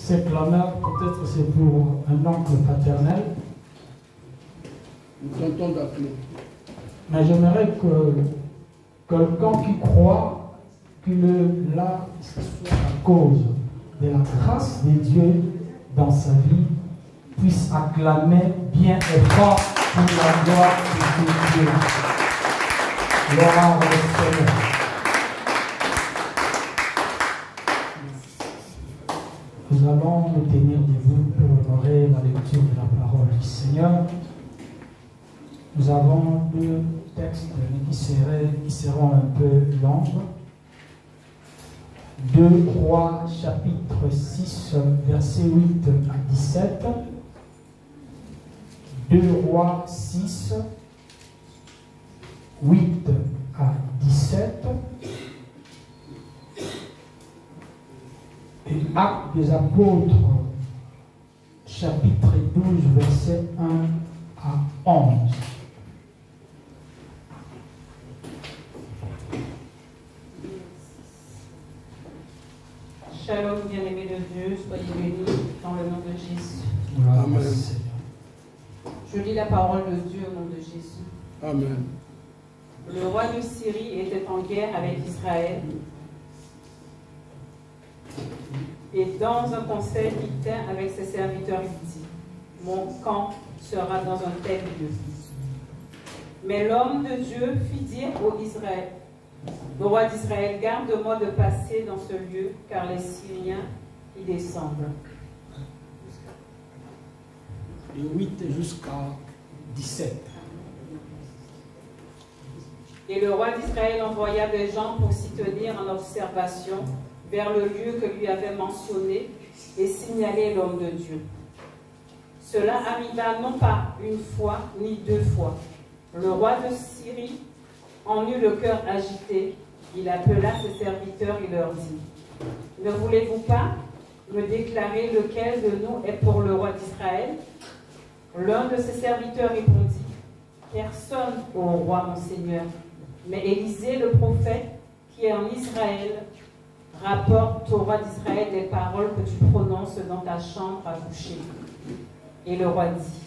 ces clameurs, peut-être c'est pour un oncle paternel. Nous tentons d'appeler. Mais j'aimerais que quelqu'un qui croit qu'il est là, ce soit à cause de la grâce de Dieu dans sa vie, puisse acclamer bien et fort pour la gloire de Dieu. Gloire au Seigneur. Nous allons nous tenir debout pour honorer la lecture de la parole du Seigneur. Nous avons deux textes qui seront un peu longs. 2 Rois chapitre 6, versets 8 à 17. 2 Rois 6, 8 à 17. Et Actes des Apôtres, chapitre 12, versets 1 à 11. Shalom, bien-aimés de Dieu, soyez bénis dans le nom de Jésus. Amen. Je lis la parole de Dieu au nom de Jésus. Amen. Le roi de Syrie était en guerre avec Israël. Et dans un conseil qu'il tint avec ses serviteurs, il dit: mon camp sera dans un tel lieu. Mais l'homme de Dieu fit dire au roi d'Israël: garde-moi de passer dans ce lieu, car les Syriens y descendent. De 8 jusqu'à 17. Et le roi d'Israël envoya des gens pour s'y tenir en observation vers le lieu que lui avait mentionné et signaler l'homme de Dieu. Cela arriva non pas une fois ni deux fois. Le roi de Syrie en eut le cœur agité. Il appela ses serviteurs et leur dit: ne voulez-vous pas me déclarer lequel de nous est pour le roi d'Israël? L'un de ses serviteurs répondit: personne, ô roi mon seigneur, mais Élisée le prophète qui est en Israël rapporte au roi d'Israël les paroles que tu prononces dans ta chambre à coucher. Et le roi dit: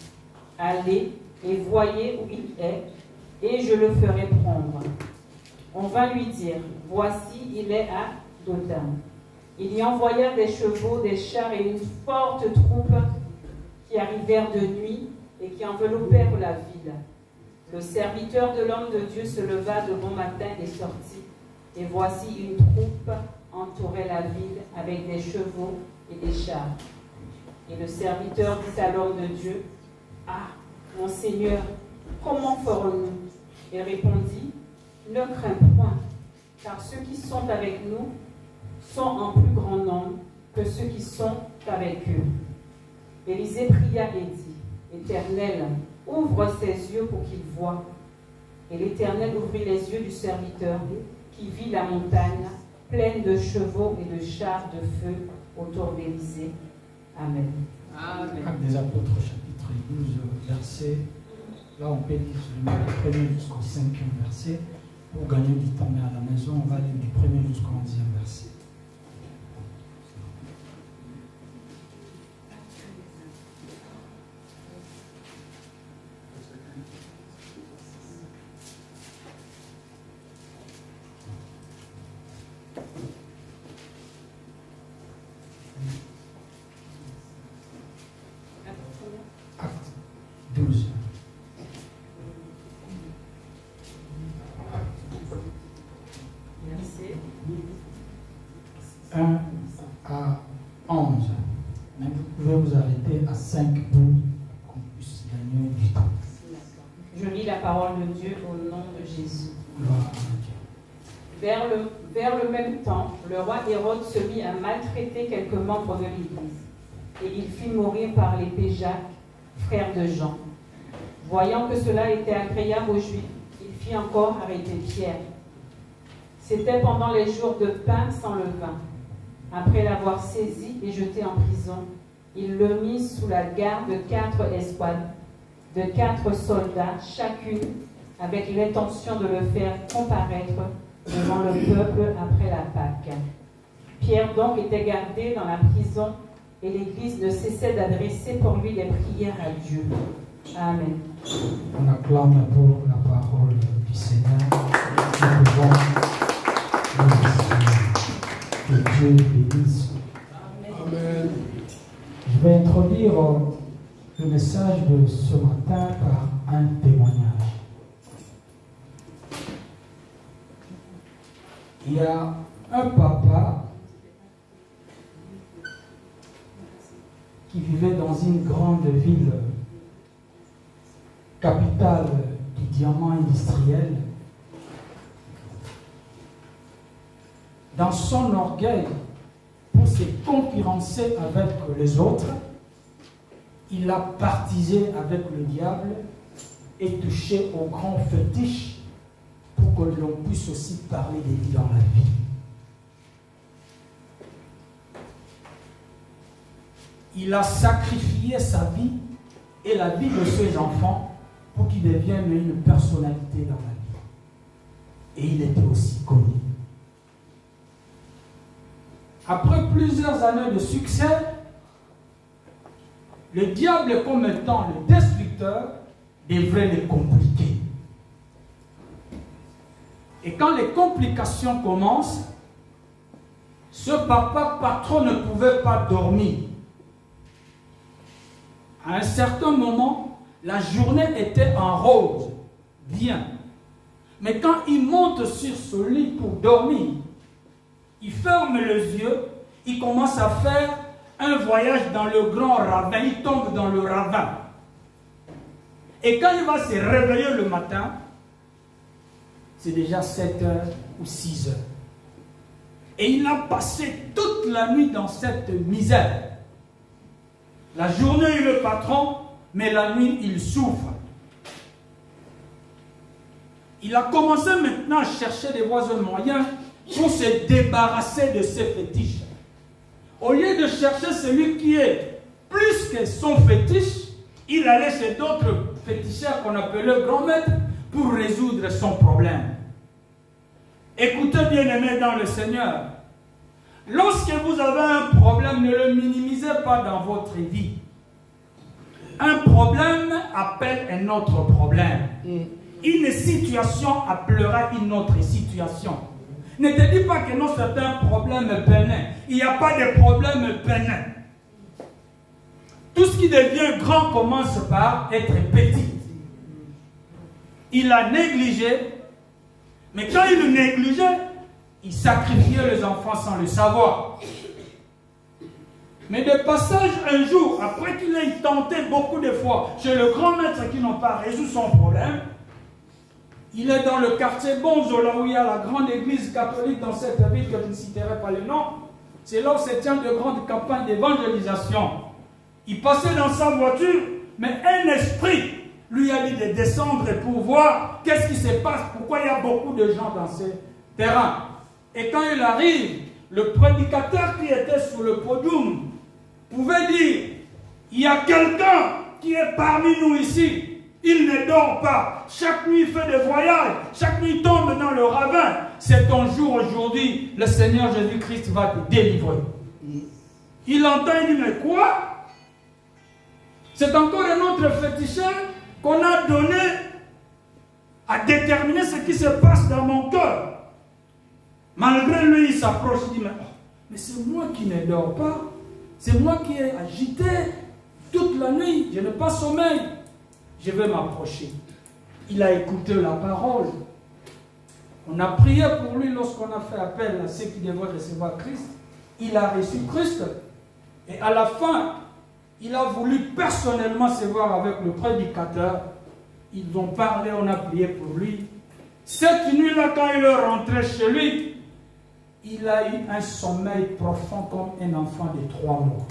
allez et voyez où il est, et je le ferai prendre. On va lui dire: voici, il est à Dothan. Il y envoya des chevaux, des chars et une forte troupe qui arrivèrent de nuit et qui enveloppèrent la ville. Le serviteur de l'homme de Dieu se leva de bon matin et sortit, et voici une troupe entourait la ville avec des chevaux et des chars. Et le serviteur dit à l'homme de Dieu: ah, mon Seigneur, comment ferons-nous? Il répondit: ne crains point, car ceux qui sont avec nous sont en plus grand nombre que ceux qui sont avec eux. Élisée pria et dit: Éternel, ouvre ses yeux pour qu'il voie. Et l'Éternel ouvrit les yeux du serviteur, qui vit la montagne pleine de chevaux et de chars de feu autour d'Élisée. Amen. Amen. Actes des Apôtres, chapitre 12, verset. Là, on peut lire le premier jusqu'au 5e verset. Pour gagner du temps, mais à la maison, on va lire du premier jusqu'au 11e verset. Acte 12. Verset 1 à 11. Mais vous pouvez vous arrêter à 5 pour qu'on puisse gagner du temps. Je lis la parole de Dieu au nom de Jésus. Gloire à Dieu. Vers le même temps, le roi Hérode se mit à maltraiter quelques membres de l'Église, et il fit mourir par l'épée Jacques, frère de Jean. Voyant que cela était agréable aux Juifs, il fit encore arrêter Pierre. C'était pendant les jours de pain sans levain. Après l'avoir saisi et jeté en prison, il le mit sous la garde de 4 escouades, de 4 soldats chacune, avec l'intention de le faire comparaître devant le peuple après la Pâque. Pierre donc était gardé dans la prison et l'Église ne cessait d'adresser pour lui des prières à Dieu. Amen. On acclame pour la parole du Seigneur. Nous pouvons que Dieu bénisse. Amen. Je vais introduire le message de ce matin par un témoignage. Il y a un papa qui vivait dans une grande ville, capitale du diamant industriel. Dans son orgueil, pour se concurrencer avec les autres, il a partisé avec le diable et touché aux grands fétiches pour que l'on puisse aussi parler de lui dans la vie. Il a sacrifié sa vie et la vie de ses enfants pour qu'ils deviennent une personnalité dans la vie. Et il était aussi connu. Après plusieurs années de succès, le diable, comme étant le destructeur, devrait les compliquer. Et quand les complications commencent, ce papa patron ne pouvait pas dormir. À un certain moment, la journée était en rose, bien. Mais quand il monte sur ce lit pour dormir, il ferme les yeux, il commence à faire un voyage dans le grand ravin, il tombe dans le ravin. Et quand il va se réveiller le matin, c'est déjà 7 heures ou 6 heures. Et il a passé toute la nuit dans cette misère. La journée, il est le patron, mais la nuit, il souffre. Il a commencé maintenant à chercher des voies et moyens pour se débarrasser de ses fétiches. Au lieu de chercher celui qui est plus que son fétiche, il allait chez d'autres féticheurs qu'on appelait grand maître pour résoudre son problème. Écoutez, bien-aimés dans le Seigneur, lorsque vous avez un problème, ne le minimisez pas dans votre vie. Un problème appelle un autre problème. Une situation appellera une autre situation. Ne te dis pas que non, c'est un problème bénin. Il n'y a pas de problème bénin. Tout ce qui devient grand commence par être petit. Il a négligé, mais quand il négligeait, il sacrifiait les enfants sans le savoir. Mais de passage un jour, après qu'il ait tenté beaucoup de fois chez le grand maître qui n'a pas résolu son problème, il est dans le quartier Bonzo, là où il y a la grande église catholique dans cette ville que je ne citerai pas le nom. C'est là où se tient de grandes campagnes d'évangélisation. Il passait dans sa voiture, mais un esprit lui a dit de descendre pour voir qu'est-ce qui se passe, pourquoi il y a beaucoup de gens dans ces terrains. Et quand il arrive, le prédicateur qui était sur le podium pouvait dire, il y a quelqu'un qui est parmi nous ici. Il ne dort pas. Chaque nuit, il fait des voyages. Chaque nuit, il tombe dans le ravin. C'est ton jour aujourd'hui. Le Seigneur Jésus-Christ va te délivrer. Il entend, il dit, mais quoi? C'est encore un autre féticheur qu'on a donné à déterminer ce qui se passe dans mon cœur. Malgré lui, il s'approche, il dit, mais c'est moi qui ne dors pas. C'est moi qui ai agité toute la nuit. Je n'ai pas sommeil. Je vais m'approcher. Il a écouté la parole. On a prié pour lui lorsqu'on a fait appel à ceux qui devaient recevoir Christ. Il a reçu Christ. Et à la fin, il a voulu personnellement se voir avec le prédicateur. Ils ont parlé, on a prié pour lui. Cette nuit-là, quand il est rentré chez lui, il a eu un sommeil profond comme un enfant de 3 mois.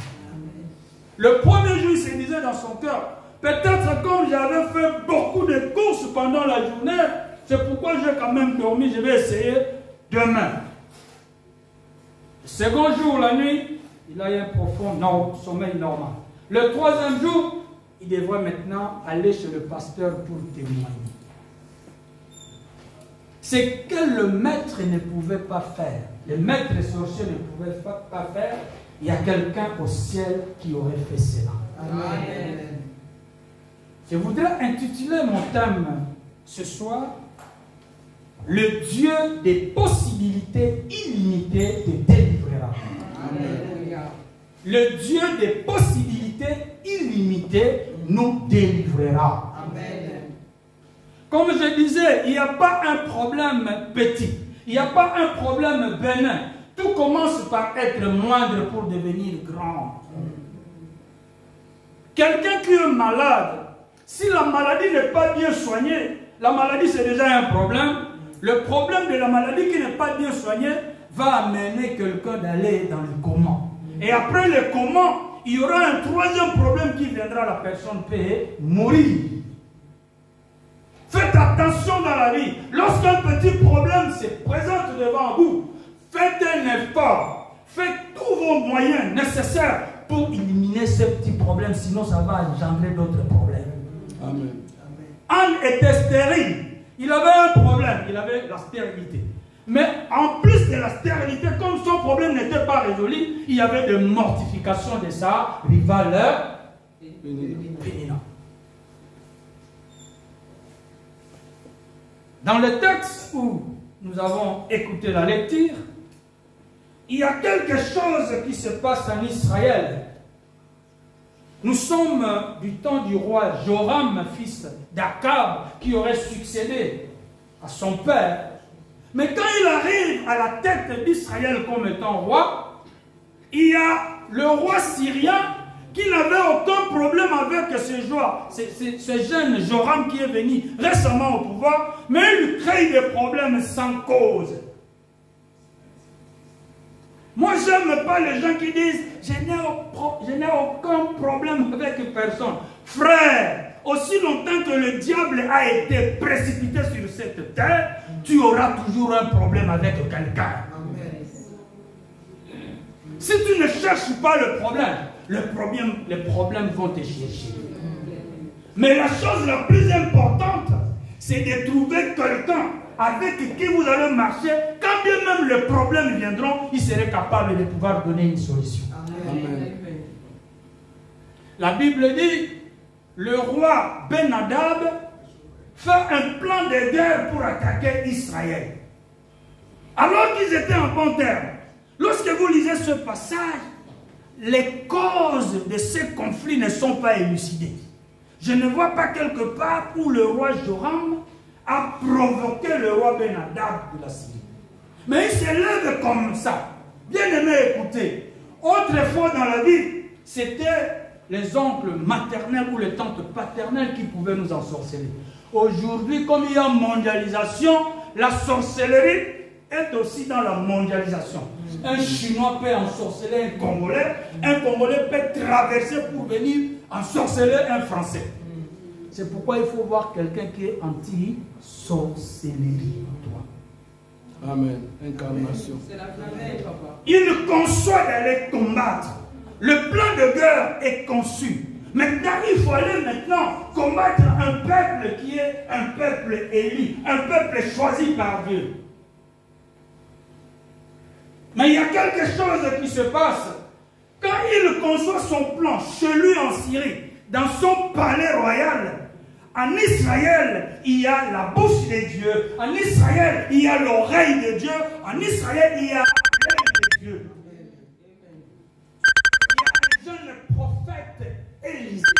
Le premier jour, il se disait dans son cœur, peut-être comme j'avais fait beaucoup de courses pendant la journée, c'est pourquoi j'ai quand même dormi, je vais essayer demain. Le second jour, la nuit, il a eu un profond sommeil normal. Le troisième jour, il devrait maintenant aller chez le pasteur pour témoigner. C'est que le maître ne pouvait pas faire. Le maître sorcier ne pouvait pas faire. il y a quelqu'un au ciel qui aurait fait cela. Amen. Je voudrais intituler mon thème ce soir, le Dieu des possibilités illimitées te délivrera. Amen. Le Dieu des possibilités illimitées nous délivrera. Amen. Comme je disais, il n'y a pas un problème petit, il n'y a pas un problème bénin. Tout commence par être moindre pour devenir grand. Quelqu'un qui est malade, si la maladie n'est pas bien soignée, la maladie c'est déjà un problème. Le problème de la maladie qui n'est pas bien soignée va amener quelqu'un d'aller dans le coma. Et après le coma, il y aura un troisième problème qui viendra, la personne peut mourir. Faites attention dans la vie. Lorsqu'un petit problème se présente devant vous, faites un effort. Faites tous vos moyens nécessaires pour éliminer ce petit problème, sinon ça va engendrer d'autres problèmes. Amen. Anne était stérile. Il avait un problème, il avait la stérilité. Mais en plus de la stérilité, comme son problème n'était pas résolu, il y avait de mortification de sa rivale Pénina. Dans le texte où nous avons écouté la lecture, il y a quelque chose qui se passe en Israël. Nous sommes du temps du roi Joram, fils d'Akab, qui aurait succédé à son père. Mais quand il arrive à la tête d'Israël comme étant roi, il y a le roi syrien qui n'avait aucun problème avec ce jeune Joram qui est venu récemment au pouvoir, mais il crée des problèmes sans cause. Moi, je n'aime pas les gens qui disent « je n'ai aucun problème avec personne ». Frère, aussi longtemps que le diable a été précipité sur cette terre, tu auras toujours un problème avec quelqu'un. Si tu ne cherches pas le problème, les problèmes vont te chercher. Mais la chose la plus importante, c'est de trouver quelqu'un avec qui vous allez marcher. Quand bien même les problèmes viendront, il serait capable de pouvoir donner une solution. Amen. La Bible dit, le roi Ben-Hadad fait un plan de guerre pour attaquer Israël. Alors qu'ils étaient en bon terme, lorsque vous lisez ce passage, les causes de ces conflits ne sont pas élucidées. Je ne vois pas quelque part où le roi Joram a provoqué le roi Ben-Hadad de la Syrie. Mais il s'élève comme ça. Bien aimé, écoutez. Autrefois dans la vie, c'était les oncles maternels ou les tantes paternelles qui pouvaient nous ensorceler. Aujourd'hui, comme il y a mondialisation, la sorcellerie est aussi dans la mondialisation. Un Chinois peut ensorceler un Congolais peut traverser pour venir ensorceler un Français. C'est pourquoi il faut voir quelqu'un qui est anti-sorcellerie en toi. Amen. Incarnation. Il conçoit d'aller combattre. Le plan de guerre est conçu. Maintenant, il faut aller combattre un peuple qui est un peuple élu, un peuple choisi par Dieu. Mais il y a quelque chose qui se passe. Quand il conçoit son plan chez lui en Syrie, dans son palais royal, en Israël, il y a la bouche de Dieu. En Israël, il y a l'oreille de Dieu. En Israël, il y a l'œil de Dieu. Il y a un jeune prophète, Élisée,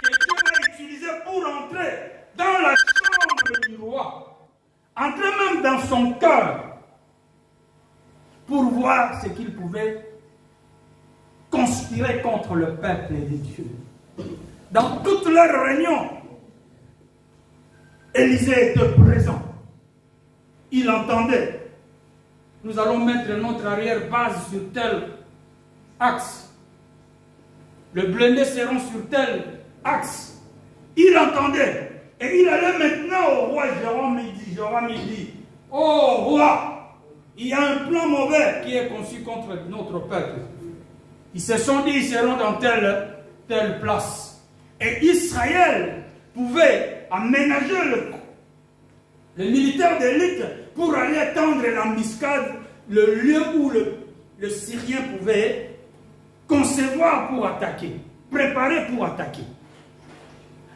que Dieu a utilisé pour entrer dans la chambre du roi. Entrer même dans son cœur pour voir ce qu'il pouvait conspirer contre le peuple de Dieu. Dans toutes leurs réunions, Élisée était présent. Il entendait. Nous allons mettre notre arrière-base sur tel axe. Le blindé sera sur tel axe. Il entendait. Et il allait maintenant au roi Joram, il dit, oh roi, il y a un plan mauvais qui est conçu contre notre peuple. Ils se sont dit, ils seront dans telle place. Et Israël pouvait aménager le militaire d'élite pour aller tendre l'embuscade le lieu où le Syrien pouvait concevoir pour attaquer, préparer pour attaquer.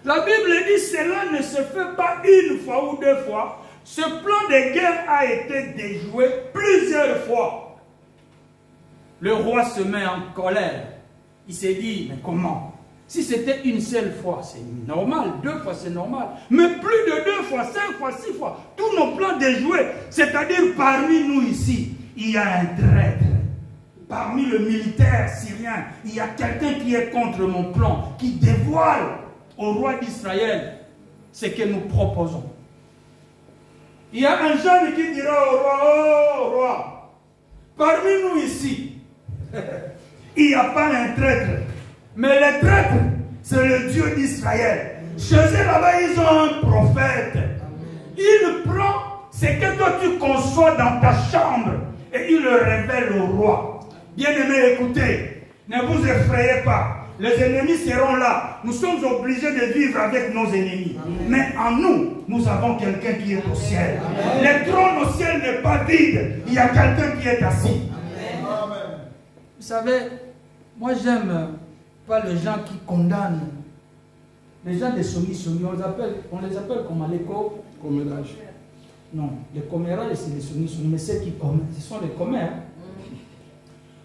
La Bible dit cela ne se fait pas une fois ou deux fois. Ce plan de guerre a été déjoué plusieurs fois. Le roi se met en colère. Il s'est dit, mais comment? Si c'était une seule fois, c'est normal. 2 fois, c'est normal. Mais plus de 2 fois, 5 fois, 6 fois, tous nos plans déjoués. C'est-à-dire, parmi nous ici, il y a un traître. Parmi le militaire syrien, il y a quelqu'un qui est contre mon plan, qui dévoile au roi d'Israël ce que nous proposons. Il y a un jeune qui dira au roi, parmi nous ici, il n'y a pas un traître. Mais le traître, c'est le Dieu d'Israël. Chez eux là-bas, ils ont un prophète. Il prend ce que toi tu conçois dans ta chambre et il le révèle au roi. Bien-aimés, écoutez, ne vous effrayez pas. Les ennemis seront là. Nous sommes obligés de vivre avec nos ennemis. Amen. Mais en nous, nous avons quelqu'un qui est au ciel. Amen. Le trône au ciel n'est pas vide. Il y a quelqu'un qui est assis. Amen. Vous savez, moi j'aime pas les gens qui condamnent. Les gens des Soni, on les appelle comment? Les Commérage. Non, les commérages, c'est les Soni, mais ceux qui commettent, ce sont les commères.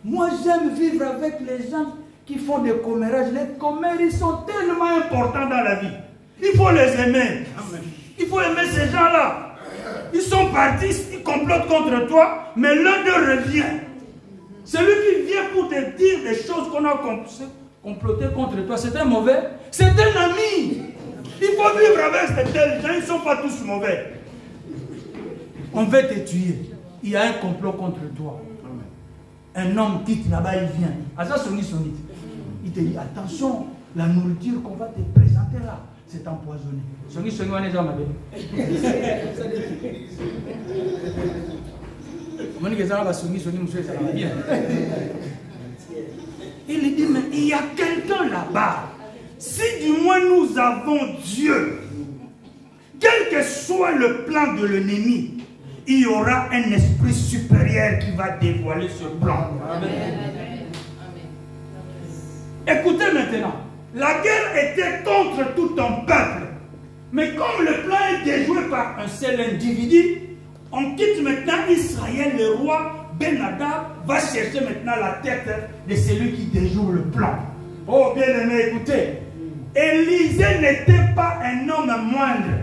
Moi j'aime vivre avec les gens qui font des commérages. Les commères, ils sont tellement importants dans la vie. Il faut les aimer. Amen. Il faut aimer ces gens-là. Ils sont partis, ils complotent contre toi, mais l'un d'eux revient. Celui qui vient pour te dire des choses qu'on a comploté contre toi, c'est un mauvais. C'est un ami. Il faut vivre avec ces tels gens, ils ne sont pas tous mauvais. On veut te tuer. Il y a un complot contre toi. Un homme quitte là-bas, il vient. Il te dit, attention, la nourriture qu'on va te présenter là, c'est empoisonné. Il dit, mais il y a quelqu'un là-bas. Si du moins nous avons Dieu, quel que soit le plan de l'ennemi, il y aura un esprit supérieur qui va dévoiler ce plan. Amen. Écoutez maintenant, la guerre était contre tout un peuple. Mais comme le plan est déjoué par un seul individu, on quitte maintenant Israël, le roi Ben-Hadad va chercher maintenant la tête de celui qui déjoue le plan. Oh bien-aimé, écoutez, Élisée n'était pas un homme moindre.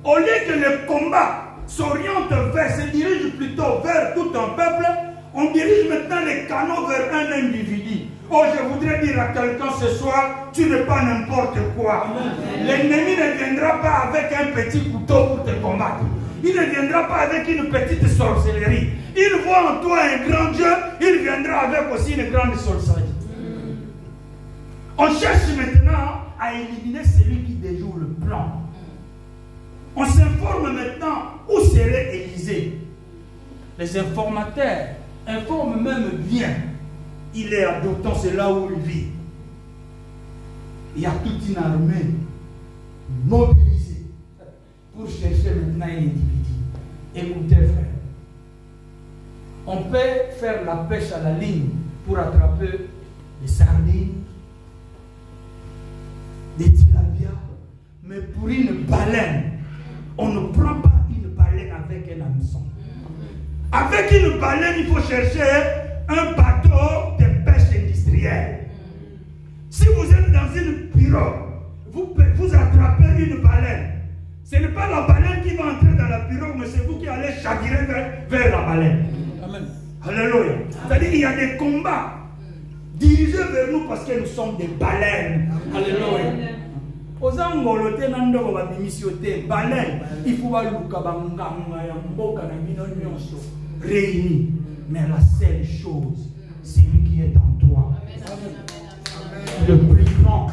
Au lieu que le combat s'oriente se dirige plutôt vers tout un peuple, on dirige maintenant les canons vers un individu. Oh, je voudrais dire à quelqu'un ce soir, tu n'es pas n'importe quoi. L'ennemi ne viendra pas avec un petit couteau pour te combattre. Il ne viendra pas avec une petite sorcellerie. Il voit en toi un grand Dieu, il viendra avec aussi une grande sorcellerie. On cherche maintenant à éliminer celui qui déjoue le plan. On s'informe maintenant où serait Élisée. Les informateurs informent même bien. Il est à Dothan, c'est là où il vit. Il y a toute une armée mobilisée pour chercher maintenant un individu. Écoutez frère, on peut faire la pêche à la ligne pour attraper des sardines, des tilapias, mais pour une baleine, on ne prend pas une baleine avec un hameçon. Avec une baleine, il faut chercher un bateau de pêche industrielle. Si vous êtes dans une pirogue, vous attrapez une baleine. Ce n'est pas la baleine qui va entrer dans la pirogue, mais c'est vous qui allez chavirer vers la baleine. Amen. Alléluia. C'est-à-dire qu'il y a des combats dirigés vers nous parce que nous sommes des baleines. Alléluia. Aux angolotés, baleine, il faut réunis. Mais la seule chose, c'est lui qui est en toi. Le plus grand,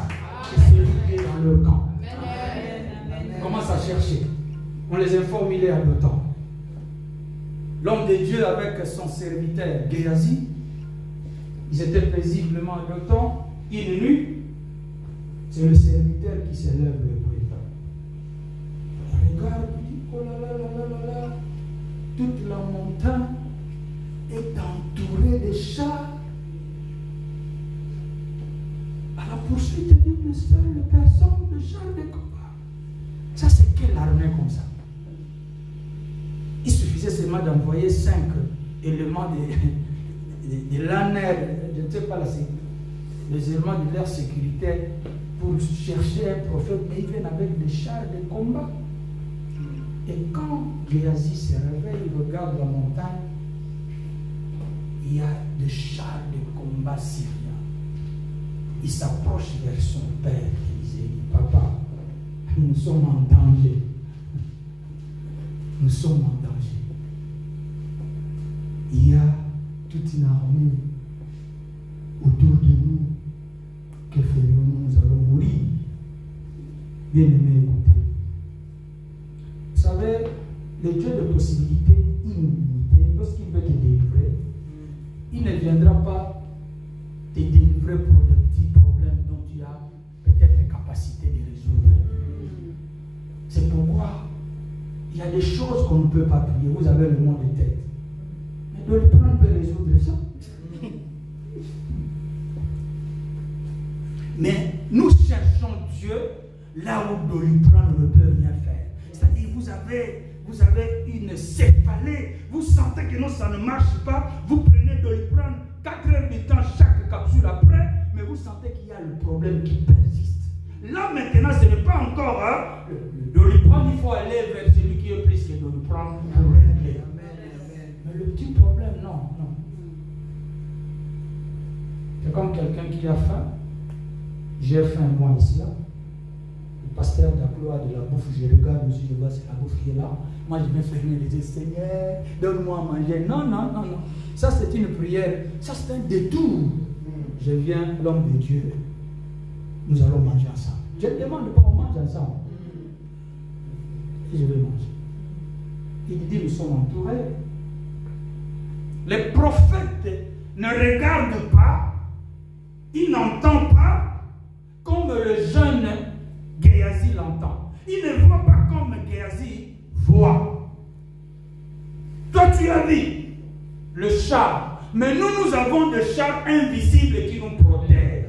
c'est celui qui est dans le camp. On commence à chercher. On les informe, il est à Dothan. L'homme de Dieu avec son serviteur Géasi, ils étaient paisiblement à Dothan, il est nu. C'est le serviteur qui s'élève le président. On regarde, il dit, oh là là là là là là, toute la montagne est entouré de chars à la poursuite d'une seule personne, de chars de combat. Ça, c'est quelle armée comme ça? Il suffisait seulement d'envoyer 5 éléments de l'ANR, je ne sais pas, les éléments de leur sécurité pour chercher un prophète, mais ils viennent avec des chars de combat. Et quand Géasi se réveille, il regarde la montagne, il y a des chars de combat syriens. Il s'approche vers son père et il dit, papa, nous sommes en danger. Nous sommes en danger. Il y a toute une armée autour de nous. Que ferons-nous? Nous allons mourir. Bien aimé, écoutez. Vous savez, le Dieu de possibilités illimitées, lorsqu'il veut te délivrer, il ne viendra pas te délivrer pour de petits problèmes dont tu as peut-être capacité de résoudre. C'est pourquoi il y a des choses qu'on ne peut pas prier. Vous avez le mot de tête. Mais Doliprane peut résoudre ça. Mais nous cherchons Dieu là où Doliprane ne peut rien faire. C'est-à-dire, vous avez une céphalée, vous sentez que non, ça ne marche pas, vous prenez Doliprane 4 heures de temps chaque capsule après, mais vous sentez qu'il y a le problème qui persiste. Là maintenant, ce n'est pas encore le Doliprane, il faut aller vers celui qui est plus que Doliprane pour régler. Mais le petit problème, non. C'est comme quelqu'un qui a faim. J'ai faim moi ici là. Le pasteur d'Aploa de la bouffe, je regarde aussi, je vois c'est la bouffe qui est là. Moi je vais fermer les yeux, Seigneur, donne-moi à manger. Non. Ça c'est une prière, ça c'est un détour. Je viens, l'homme de Dieu. Nous allons manger ensemble. Je ne demande pas, on mange ensemble. Et je vais manger. Il dit, nous sommes entourés. Les prophètes ne regardent pas, ils n'entendent pas comme le jeune Géasi l'entend. Il ne voit pas comme Géasi voit. Toi, tu as vu le char, mais nous avons des chars invisibles qui nous protègent.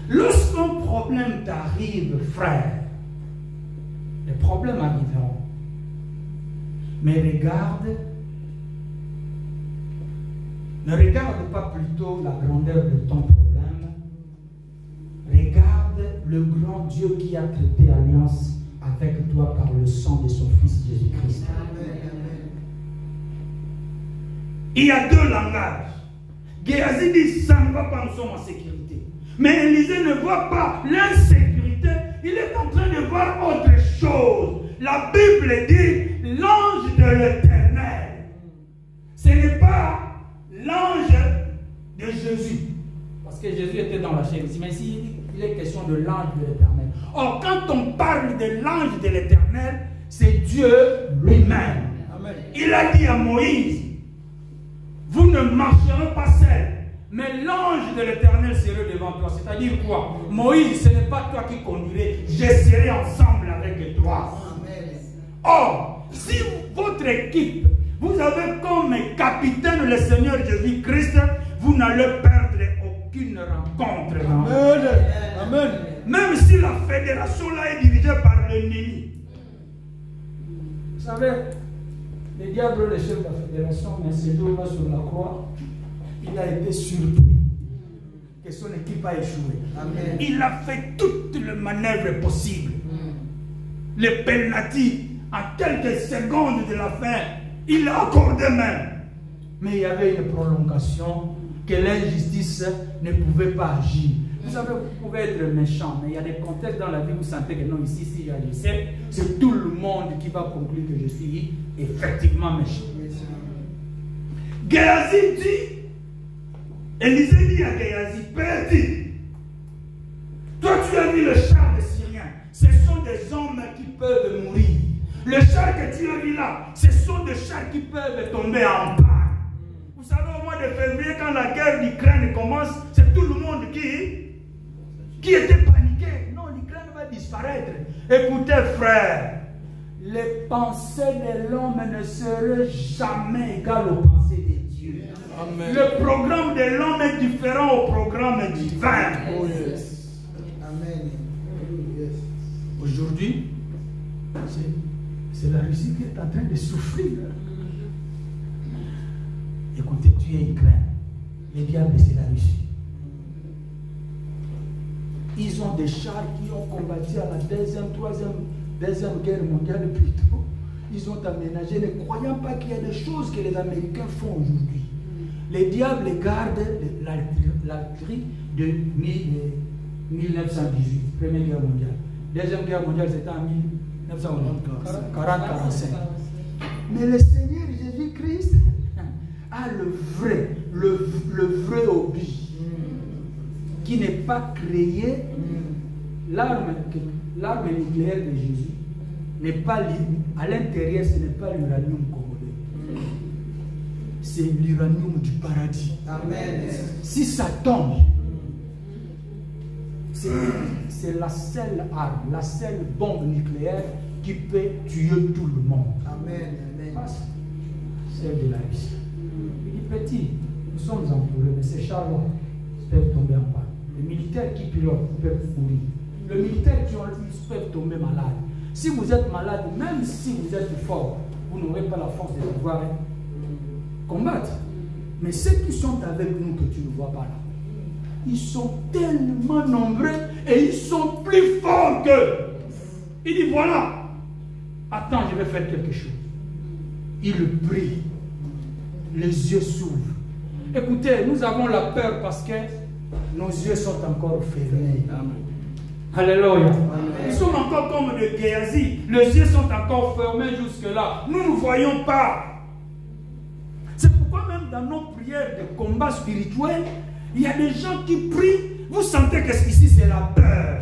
Lorsqu'un problème t'arrive, frère, les problèmes arriveront. Mais ne regarde pas plutôt la grandeur de ton problème. Regarde le grand Dieu qui a traité alliance avec toi par le sang de son Fils Jésus-Christ. Il y a 2 langages. Géasi dit, ça ne va pas, nous sommes en sécurité. Mais Élisée ne voit pas l'insécurité, il est en train de voir autre chose. La Bible dit, l'ange de l'Éternel. Ce n'est pas l'ange de Jésus. Parce que Jésus était dans la chair. Mais ici, il est question de l'ange de l'Éternel. Or, quand on parle de l'ange de l'Éternel, c'est Dieu lui-même. Il a dit à Moïse, vous ne marcherez pas seul, mais l'ange de l'Éternel serait devant toi. C'est-à-dire quoi? Moïse, ce n'est pas toi qui conduirais, je serai ensemble avec toi. Or, si votre équipe, vous avez comme capitaine le Seigneur Jésus-Christ, vous n'allez perdre aucune rencontre. Amen. Même si la fédération là est dirigée par l'ennemi. Vous savez, le diable est le chef de la fédération, mais ce jour-là sur la croix, il a été surpris que son équipe a échoué. Amen. Il a fait toutes les manœuvres possibles. Les pénaltys, en quelques secondes de la fin, il l'a accordé même. Mais il y avait une prolongation que l'injustice ne pouvait pas agir. Vous savez, vous pouvez être méchant, mais il y a des contextes dans la vie où vous sentez que non, ici, si j'agissais, c'est tout le monde qui va conclure que je suis effectivement méchant. Géasi dit, Élisée dit à Géasi, Père dit, toi tu as vu le char des Syriens, ce sont des hommes qui peuvent mourir. Le char que tu as vu là, ce sont des chars qui peuvent tomber en panne. Vous savez, au mois de février, quand la guerre d'Ukraine commence, c'est tout le monde qui était paniqué. Non, l'Ukraine va disparaître. Écoutez, frère, les pensées de l'homme ne seraient jamais égales aux pensées de Dieu. Amen. Le programme de l'homme est différent au programme divin. Oh yes. Amen. Yes. Aujourd'hui, c'est la Russie qui est en train de souffrir. Écoutez, tu es Ukraine. Les diables, c'est la Russie. Ils ont des chars qui ont combattu à la deuxième guerre mondiale plutôt. Ils ont aménagé, ne croyant pas qu'il y a des choses que les Américains font aujourd'hui. Les diables gardent l'artillerie de 1918, Première Guerre mondiale. Deuxième Guerre mondiale, c'était en 1940-45. Mais le Seigneur Jésus-Christ a le vrai hobby, qui n'est pas créé. L'arme nucléaire de Jésus n'est pas à l'intérieur, ce n'est pas l'uranium congolais. C'est l'uranium du paradis. Amen. Si ça tombe, c'est la seule arme, la seule bombe nucléaire qui peut tuer tout le monde. Amen. Amen. Celle de la Russie. Il dit petit, nous sommes entourés, mais ces chars-là peuvent tomber en panne. Les militaires qui pilotent peuvent mourir. Les militaires qui ont ils peuvent tomber malades. Si vous êtes malade, même si vous êtes fort, vous n'aurez pas la force de pouvoir combattre. Mais ceux qui sont avec nous que tu ne vois pas là, ils sont tellement nombreux et ils sont plus forts qu'eux. Il dit voilà, attends, je vais faire quelque chose. Il prie, les yeux s'ouvrent. Écoutez, nous avons la peur parce que nos yeux sont encore fermés. Amen. Alléluia. Ils sont encore comme de Géasi. Les yeux sont encore fermés jusque-là. Nous ne voyons pas. C'est pourquoi même dans nos prières de combat spirituel, il y a des gens qui prient. Vous sentez que ici c'est la peur.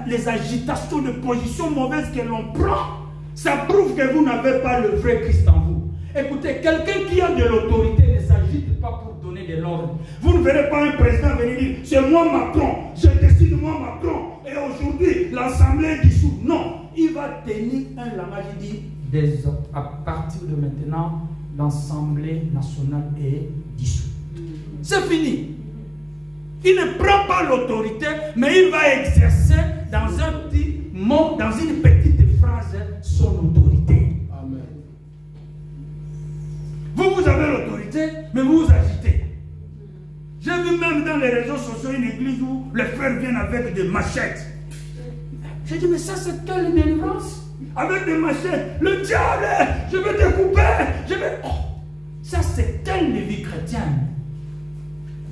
Les agitations de position mauvaise que l'on prend, ça prouve que vous n'avez pas le vrai Christ en vous. Écoutez, quelqu'un qui a de l'autorité ne s'agite pas pour donner de l'ordre. Vous ne verrez pas un président venir dire c'est moi Macron, je décide moi Macron, et aujourd'hui l'Assemblée est dissoute. Non, il va tenir un langage, il dit à partir de maintenant, l'Assemblée nationale est dissoute. C'est fini. Il ne prend pas l'autorité, mais il va exercer dans un petit mot, dans une petite phrase, son autorité. Amen. Vous avez l'autorité, mais vous vous agitez. J'ai vu même dans les réseaux sociaux une église où les frères viennent avec des machettes. J'ai dit, mais ça c'est quelle délivrance? Avec des machettes, le diable, je vais te couper, Oh, ça c'est quelle vie chrétienne?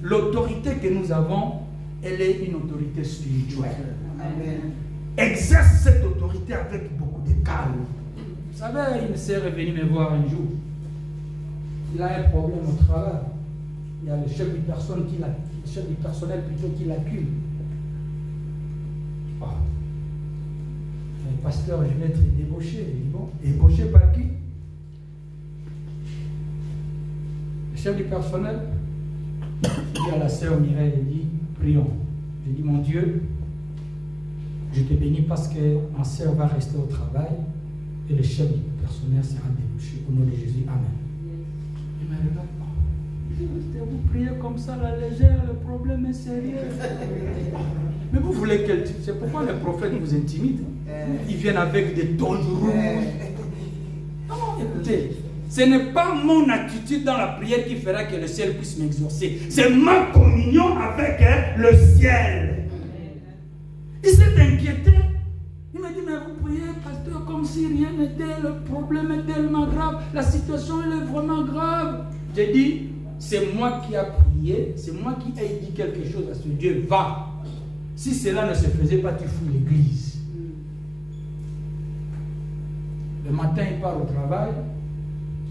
L'autorité que nous avons, elle est une autorité spirituelle. Amen. Exerce cette autorité avec beaucoup de calme. Vous savez, une sœur est venue me voir un jour. Il a un problème au travail. Il y a le chef du personnel plutôt qui l'accuse. Oh. Le pasteur, je vais être débauché. Il dit bon, débauché par qui? Le chef du personnel dit à la sœur Mireille, il dit prions. Je dis mon Dieu, je te bénis parce que ma sœur va rester au travail et le chef du personnel sera débauché. Au nom de Jésus, amen. Il me regarde. Vous priez comme ça, la légère, le problème est sérieux. Mais vous voulez quel type? C'est pourquoi les prophètes vous intimident. Ils viennent avec des tons rouges. Non, écoutez, ce n'est pas mon attitude dans la prière qui fera que le ciel puisse m'exaucer. C'est ma communion avec le ciel. Il s'est inquiété. Il m'a dit, mais vous priez, pasteur, comme si rien n'était, le problème est tellement grave, la situation elle est vraiment grave. J'ai dit, c'est moi qui ai prié, c'est moi qui ai dit quelque chose à ce Dieu, va. Si cela ne se faisait pas, tu fous l'église. Le matin, il part au travail.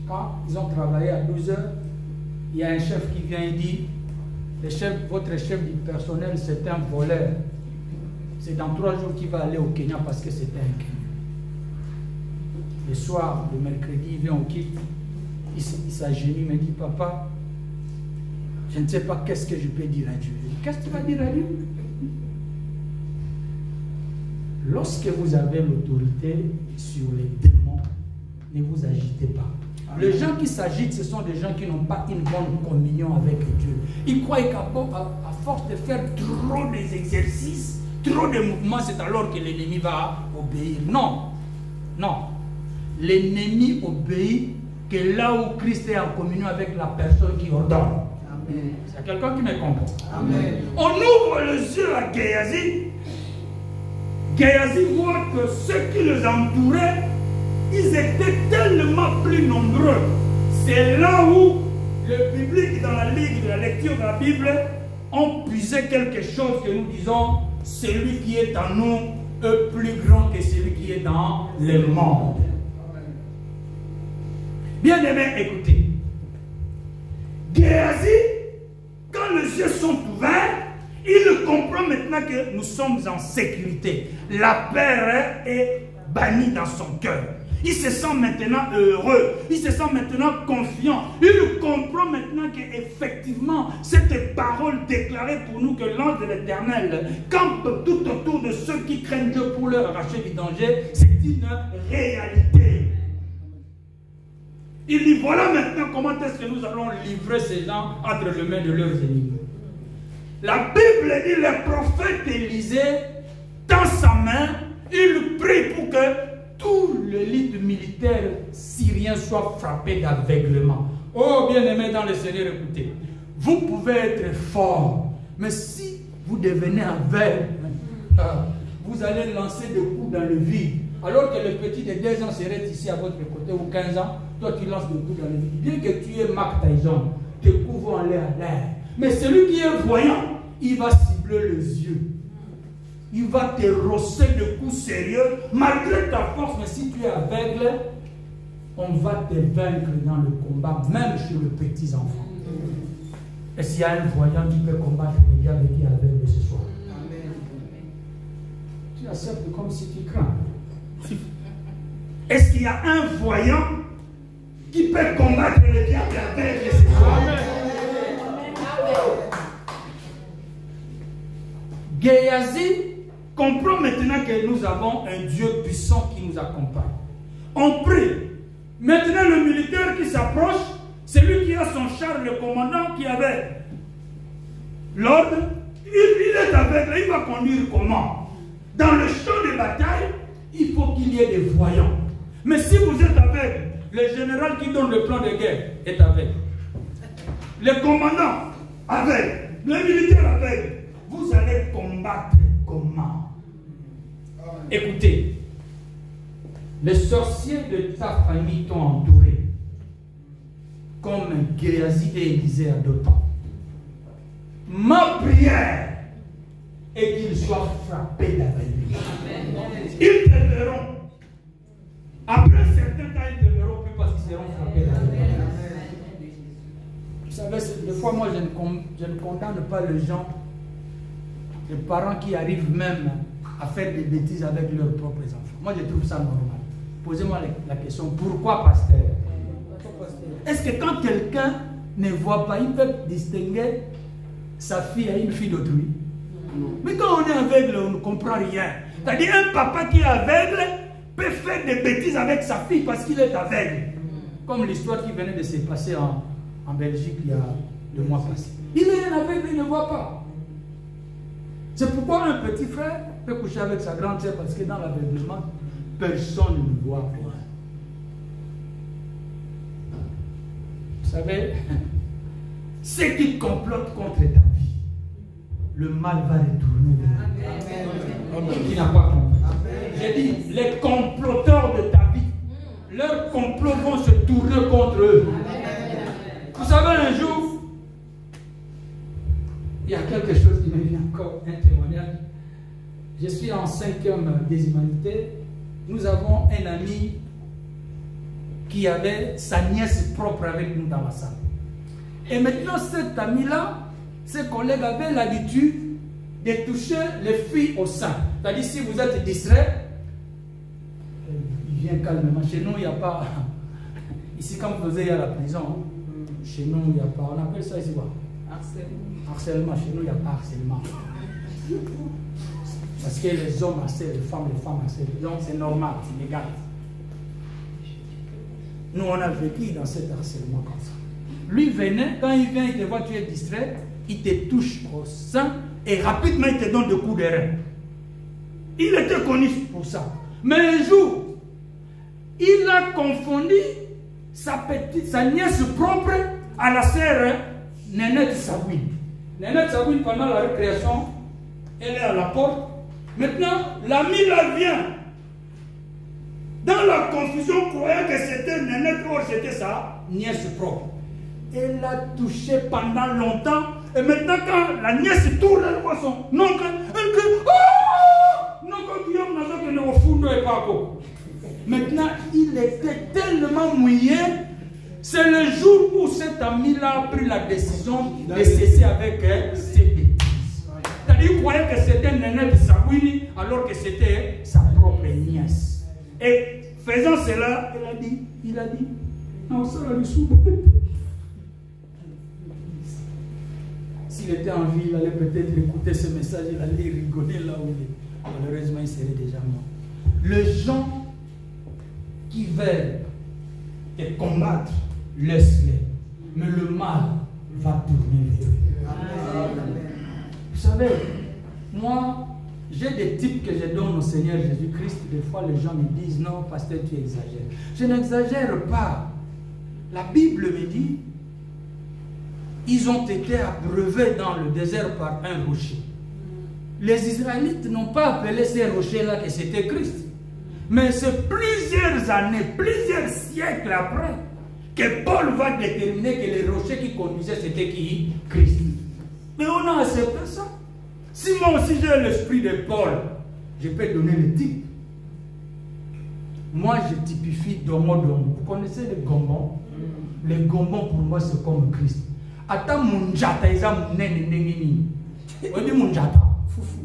Quand ils ont travaillé à 12 heures, il y a un chef qui vient et dit, votre chef du personnel, c'est un voleur. C'est dans 3 jours qu'il va aller au Kenya parce que c'était un Kenya. Le soir, le mercredi, il vient au Kip. Il s'agenouille, il me dit, papa, je ne sais pas qu'est-ce que je peux dire à Dieu. Qu'est-ce que tu vas dire à Dieu? lorsque vous avez l'autorité sur les démons, ne vous agitez pas. Les gens qui s'agitent, ce sont des gens qui n'ont pas une bonne communion avec Dieu. Ils croient qu'à force de faire trop des exercices, trop de mouvements, c'est alors que l'ennemi va obéir. Non, non. L'ennemi obéit que là où Christ est en communion avec la personne qui ordonne. C'est quelqu'un qui me comprend. Amen. On ouvre les yeux à Géasi. Géasi voit que ceux qui les entouraient, ils étaient tellement plus nombreux. C'est là où le public, dans la ligue de la lecture de la Bible, ont puisé quelque chose que nous disons, celui qui est en nous est plus grand que celui qui est dans le monde. Bien aimé, écoutez. Géasi, quand les yeux sont ouverts, il comprend maintenant que nous sommes en sécurité. La peur est bannie dans son cœur. Il se sent maintenant heureux. Il se sent maintenant confiant. Il comprend maintenant qu'effectivement, cette parole déclarée pour nous que l'ange de l'Éternel campe tout autour de ceux qui craignent Dieu pour leur arracher du danger, c'est une réalité. Il dit, voilà maintenant comment est-ce que nous allons livrer ces gens entre les mains de leurs ennemis. La Bible dit, le prophète Élisée tend sa main, il prie pour que tout l'élite militaire syrien soit frappé d'aveuglement. Oh, bien-aimés dans le Seigneur, écoutez, vous pouvez être fort, mais si vous devenez aveugle, vous allez lancer des coups dans le vide. Alors que le petit de 2 ans serait ici à votre côté, ou 15 ans, toi tu lances des coups dans le vide. Bien que tu aies Mark Tyson, tes coups vont aller à l'air. Mais celui qui est voyant, il va cibler les yeux. Il va te rosser de coups sérieux, malgré ta force. Mais si tu es aveugle, on va te vaincre dans le combat, même sur les petits enfants. Et s'il y a un voyant qui peut combattre les gars qui est aveugle ce soir, tu acceptes comme si tu crains. Est-ce qu'il y a un voyant qui peut combattre les diables aveugles ce soir? Géasi comprend maintenant que nous avons un Dieu puissant qui nous accompagne. On prie. Maintenant, le militaire qui s'approche, c'est lui qui a son char, le commandant qui avait l'ordre, il est aveugle, il va conduire comment? Dans le champ de bataille, il faut qu'il y ait des voyants. Mais si vous êtes aveugle, le général qui donne le plan de guerre est aveugle. Le commandant aveugle, le militaire aveugle. Vous allez combattre comment? Écoutez, les sorciers de ta famille t'ont entouré, comme Géasi et Élisée à d'autant. Ma prière est qu'ils soient frappés d'aveuglement. Ils te verront. Après un certain temps, ils te verront plus parce qu'ils seront frappés d'aveuglement. Vous savez, des fois, moi, je ne condamne pas les gens, les parents qui arrivent même à faire des bêtises avec leurs propres enfants. Moi, je trouve ça normal. Posez-moi la question, pourquoi pasteur? Est-ce que quand quelqu'un ne voit pas, il peut distinguer sa fille à une fille d'autrui? Mais quand on est aveugle, on ne comprend rien. C'est-à-dire un papa qui est aveugle peut faire des bêtises avec sa fille parce qu'il est aveugle. Comme l'histoire qui venait de se passer en Belgique il y a 2 mois passés. Il est un aveugle, il ne voit pas. C'est pourquoi un petit frère peut coucher avec sa grande sœur parce que dans l'aveuglement, personne ne le voit. Vous savez, ceux qui complotent contre ta vie, le mal va retourner vers eux. Qui n'a pas compris. J'ai dit, les comploteurs de ta vie, leurs complots vont se tourner contre eux. Vous savez, un jour, il y a quelque chose qui me vient encore, un témoignage. Je suis en 5e des humanités. Nous avons un ami qui avait sa nièce propre avec nous dans la salle. Et maintenant, cet ami-là, ses collègues avaient l'habitude de toucher les filles au sein. C'est-à-dire, si vous êtes distrait, il vient calmement. Chez nous, il n'y a pas... Ici, comme vous êtes à la prison, chez nous, il n'y a pas... On appelle ça ici quoi? Harcèlement. Harcèlement. Chez nous, il n'y a pas harcèlement. Parce que les hommes harcèlent les femmes harcèlent les hommes, c'est normal, c'est légal. Nous, on a vécu dans cet harcèlement comme ça. Lui venait, quand il vient, il te voit, tu es distrait, il te touche au sein et rapidement il te donne des coups de rein. Il était connu pour ça. Mais un jour, il a confondu sa nièce propre à la sœur Nénette Sabouine. Nénette Sabouine, pendant la récréation, elle est à la porte. Maintenant, l'ami là vient. Dans la confusion, croyant que c'était Nénette, or c'était sa nièce propre. Elle l'a touché pendant longtemps. Et maintenant, quand la nièce tourne, elle voit son oncle, elle crie « Oh !» Non, quand Guillaume n'a pas que au fond, et pas encore. Maintenant, il était tellement mouillé. C'est le jour où cet ami-là a pris la décision de cesser avec ses bêtises. C'est-à-dire qu'il croyait que c'était Nénette Sabouine alors que c'était sa propre nièce. Et faisant cela, il a dit, non, ça va lui souffrir. S'il était en vie, il allait peut-être écouter ce message, il allait rigoler là où il est. Malheureusement, il serait déjà mort. Les gens qui veulent te combattre, laisse-les. Mais le mal va tourner vers eux. Vous savez, moi, j'ai des types que je donne au Seigneur Jésus-Christ. Des fois, les gens me disent, non, pasteur, tu exagères. Je n'exagère pas. La Bible me dit, ils ont été abreuvés dans le désert par un rocher. Les Israélites n'ont pas appelé ces rochers-là que c'était Christ. Mais c'est plusieurs années, plusieurs siècles après, que Paul va déterminer que les rochers qui conduisaient, c'était qui? Christ. Mais on a accepté ça. Si moi aussi j'ai l'esprit de Paul, je peux donner le type. Moi, je typifie Domo Domo. Vous connaissez les gombons? Les gombons, pour moi, c'est comme Christ. Ata munjata, ils ont neni. On dit munjata, foufou.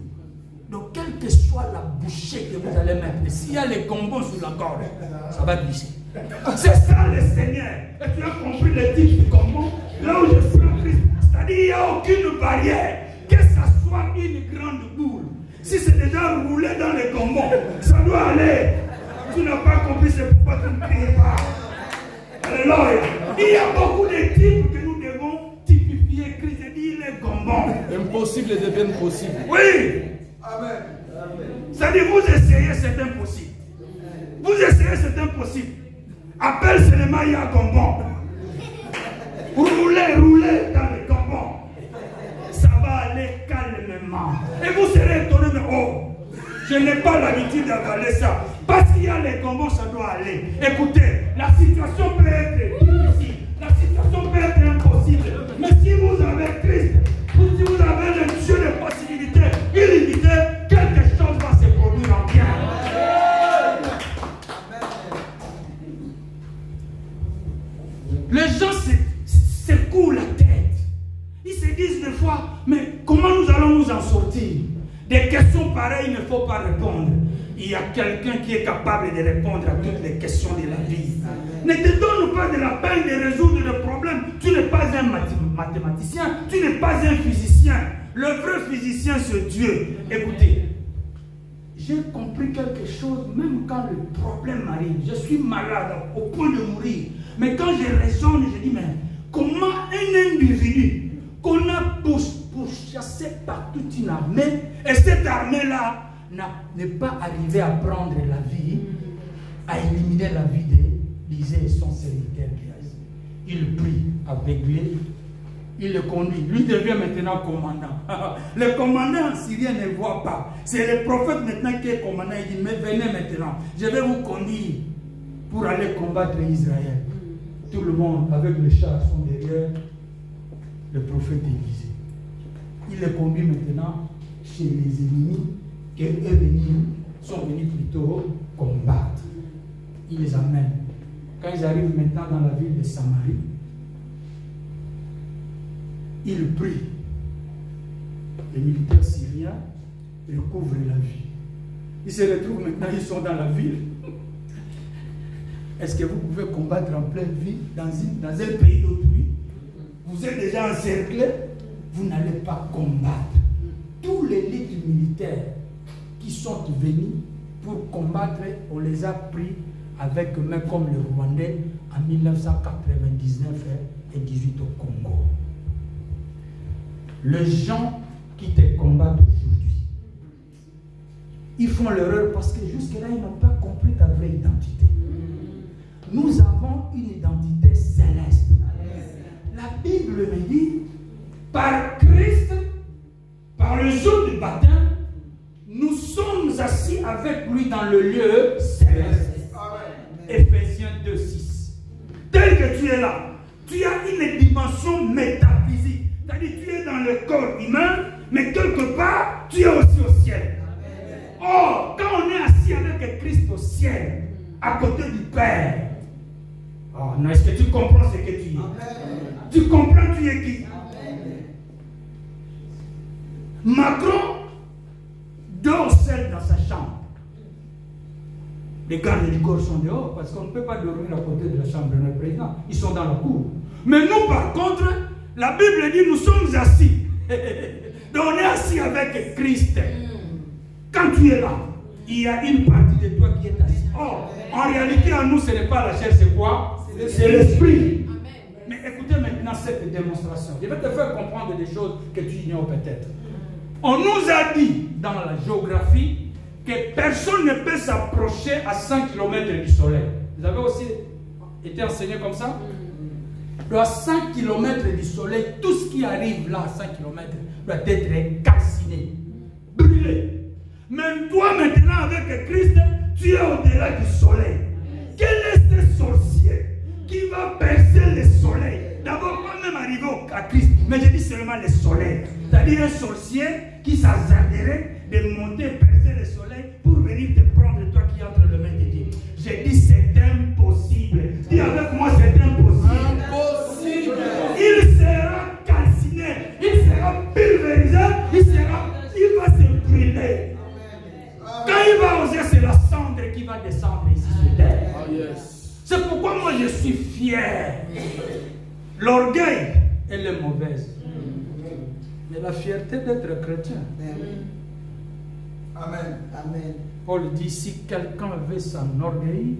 Donc, quelle que soit la bouchée que vous allez mettre, s'il y a les gombons sous la corde, ça va glisser. C'est ça le Seigneur. Et tu as compris le type du gombon? Là où je suis en Christ, c'est-à-dire qu'il n'y a aucune barrière. Que ça soit une grande boule. Si c'est déjà roulé dans les gombons, ça doit aller. Tu n'as pas compris, c'est pourquoi tu ne cries pas. Alléluia. Il y a beaucoup de types que nous devons typifier. Christ dit les gombons. Impossible devient possible. Oui. Amen. C'est-à-dire, vous essayez, c'est impossible. Vous essayez, c'est impossible. Appelle seulement il y a gombon. Roulez dans les gombons. Ça va aller calmement. Et vous serez étonné, mais oh, je n'ai pas l'habitude d'avaler ça. Parce qu'il y a les gombons, ça doit aller. Écoutez, la situation peut être difficile. La situation peut être impossible. Mais si vous avez Christ, si vous avez le Dieu de possibilités illimitées, quelque chose va se produire en bien. Les gens secouent la tête. Ils se disent des fois, mais comment nous allons nous en sortir? Des questions pareilles, il ne faut pas répondre. Il y a quelqu'un qui est capable de répondre à toutes les questions de la vie. Ne te donne pas de la peine de résoudre le problème. Tu n'es pas un mathématicien, tu n'es pas un physicien. Le vrai physicien, c'est Dieu. Écoutez, j'ai compris quelque chose, même quand le problème arrive. Je suis malade au point de mourir. Mais quand je raisonne, je dis, mais comment un individu qu'on a pourchassé par toute une armée, et cette armée-là n'est pas arrivée à prendre la vie, à éliminer la vie d'Élisée et son serviteur Géasi. Il prie aveuglé, il le conduit. Lui devient maintenant commandant. Le commandant syrien ne voit pas. C'est le prophète maintenant qui est commandant. Il dit, mais venez maintenant, je vais vous conduire pour aller combattre Israël. Tout le monde avec les chars sont derrière le prophète Élisée. Il les conduit maintenant chez les ennemis que eux sont venus plutôt combattre. Il les amène. Quand ils arrivent maintenant dans la ville de Samarie, il prie. Les militaires syriens recouvrent la ville. Ils se retrouvent maintenant, ils sont dans la ville. Est-ce que vous pouvez combattre en pleine ville dans un pays d'autrui? Vous êtes déjà encerclé, vous n'allez pas combattre. Tous les lits militaires qui sont venus pour combattre, on les a pris avec main comme les Rwandais en 1999 et 18 au Congo. Les gens qui te combattent aujourd'hui, ils font l'erreur parce que jusque-là, ils n'ont pas compris ta vraie identité. Nous avons une identité céleste. La Bible me dit, par Christ, par le jour du baptême, nous sommes assis avec lui dans le lieu céleste. Éphésiens 2:6. Tel que tu es là, tu as une dimension métaphysique. C'est-à-dire tu es dans le corps humain, mais quelque part, tu es aussi au ciel. Or, quand on est assis avec Christ au ciel, à côté du Père, oh non, est-ce que tu comprends ce que tu es? Tu comprends tu es qui? Macron dort seul dans sa chambre. Les gardes du corps sont dehors parce qu'on ne peut pas dormir à côté de la chambre de notre président. Ils sont dans la cour. Mais nous, par contre, la Bible dit nous sommes assis. Donc on est assis avec Christ. Quand tu es là, il y a une partie de toi qui est assise. Or, en réalité, en nous, ce n'est pas la chair, c'est quoi? C'est l'esprit. Mais écoutez maintenant cette démonstration. Je vais te faire comprendre des choses que tu ignores peut-être. On nous a dit dans la géographie que personne ne peut s'approcher à 100 km du soleil. Vous avez aussi été enseigné comme ça? Donc à 100 km du soleil, tout ce qui arrive là à 100 km doit être calciné, brûlé. Mais toi maintenant avec Christ, tu es au-delà du soleil. Quel est ce sorcier qui va percer le soleil? D'abord, pas même arriver à Christ, mais je dis seulement le soleil. C'est-à-dire un sorcier qui s'hasarderait de monter, percer le soleil pour venir te prendre, toi qui es entre les mains de Dieu. J'ai dit c'est impossible. Dis avec moi c'est impossible. Impossible. Il sera calciné, il sera pulvérisé, il va se brûler. Quand il va oser, c'est la cendre qui va descendre ici sur terre. Oh yes. C'est pourquoi moi je suis fier. L'orgueil, elle est mauvaise. Mais la fierté d'être chrétien. Amen. Amen. Paul dit, si quelqu'un veut s'enorgueillir,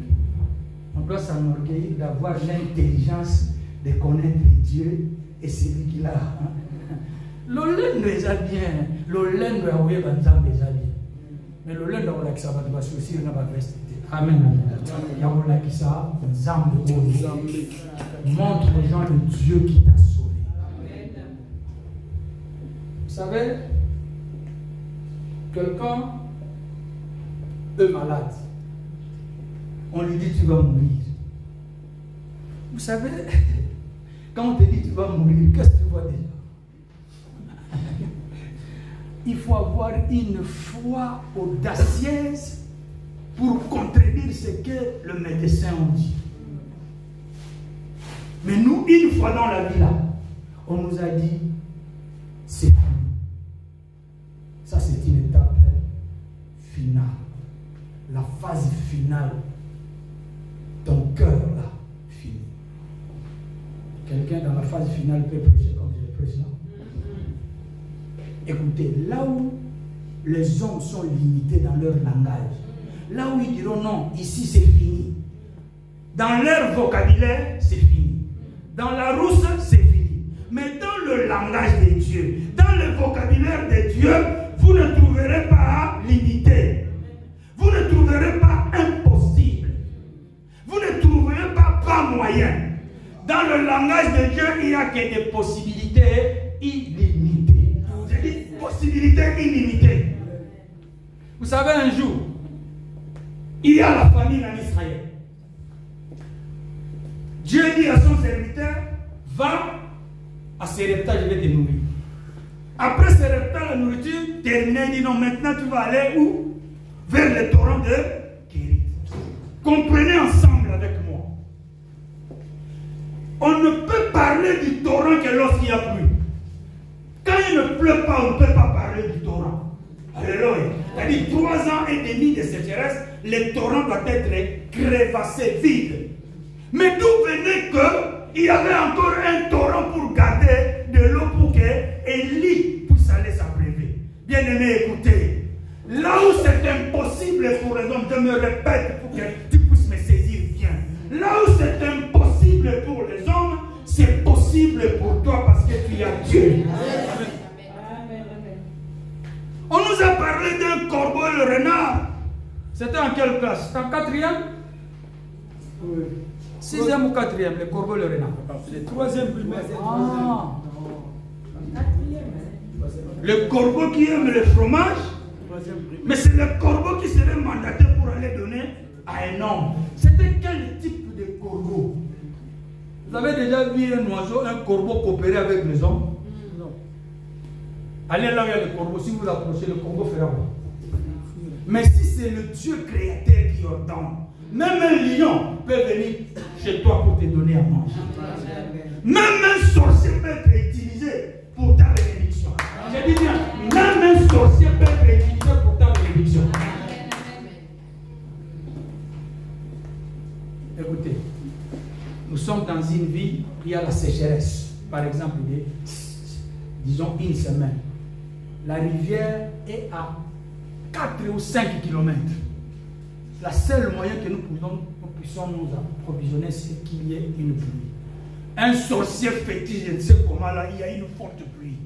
on doit s'enorgueillir d'avoir l'intelligence de connaître Dieu et celui qu'il a. L'olendo est bien. L'olendo est bien. Mais l'olendo est bien. Mais aussi on va rester. Amen. Montre aux gens le Dieu qui t'a sauvé. Vous savez, quelqu'un est malade. On lui dit tu vas mourir. Vous savez, quand on te dit tu vas mourir, qu'est-ce que tu vois déjà? Il faut avoir une foi audacieuse pour contredire ce que le médecin a dit. Mais nous, une fois dans la vie là, on nous a dit, c'est fini. Ça, c'est une étape finale. La phase finale. Ton cœur là, fini. Quelqu'un dans la phase finale peut prêcher comme je le prêche là. Écoutez, là où les hommes sont limités dans leur langage, là où ils diront non, ici c'est fini. Dans leur vocabulaire, c'est fini. Dans la rousse, c'est fini. Mais dans le langage de Dieu, dans le vocabulaire de Dieu, vous ne trouverez pas limité. Vous ne trouverez pas impossible. Vous ne trouverez pas moyen. Dans le langage de Dieu, il n'y a que des possibilités illimitées. J'ai dit possibilités illimitées. Vous savez, un jour, il y a la famine en Israël. Dieu dit à son serviteur, va à Serepta, je vais te nourrir. Après Serepta, la nourriture terminée, il dit non, maintenant tu vas aller où? Vers le torrent de Kérit. Comprenez ensemble avec moi. On ne peut parler du torrent que lorsqu'il y a plu. Quand il ne pleut pas, on ne peut pas parler du torrent. Alléluia. C'est-à-dire 3 ans et demi de sécheresse, le torrent doit être crevassé, vide. Mais d'où venait qu'il y avait encore un torrent pour garder de l'eau pour que Élie puisse aller s'abreuver. Bien aimé, écoutez. Là où cet les hommes, je me répète pour que tu puisses me saisir bien. Là où c'est impossible pour les hommes, c'est possible pour toi parce que tu as Dieu. On nous a parlé d'un corbeau et le renard. C'était en quelle classe? C'était en 4e? Oui. 6e ou 4e, le corbeau et le renard? Le 3e primaire. Ah. Le corbeau qui aime le fromage, mais c'est le corbeau qui serait mandaté pour aller donner à un homme. C'était quel type de corbeau? Vous avez déjà vu un oiseau, un corbeau coopérer avec les hommes? Non. Allez là où il y a le corbeau, si vous l'approchez, le corbeau fera quoi? Mais si c'est le Dieu créateur qui ordonne, même un lion peut venir chez toi pour te donner à manger. Même un sorcier peut être utilisé pour ta bénédiction. Je dis bien, même un sorcier peut être utilisé pour ta bénédiction. Écoutez, nous sommes dans une vie, il y a la sécheresse. Par exemple, disons une semaine. La rivière est à 4 ou 5 km. La seule moyen que nous puissions nous approvisionner, c'est qu'il y ait une pluie. Un sorcier fétiche, je ne sais comment là, il y a une forte pluie.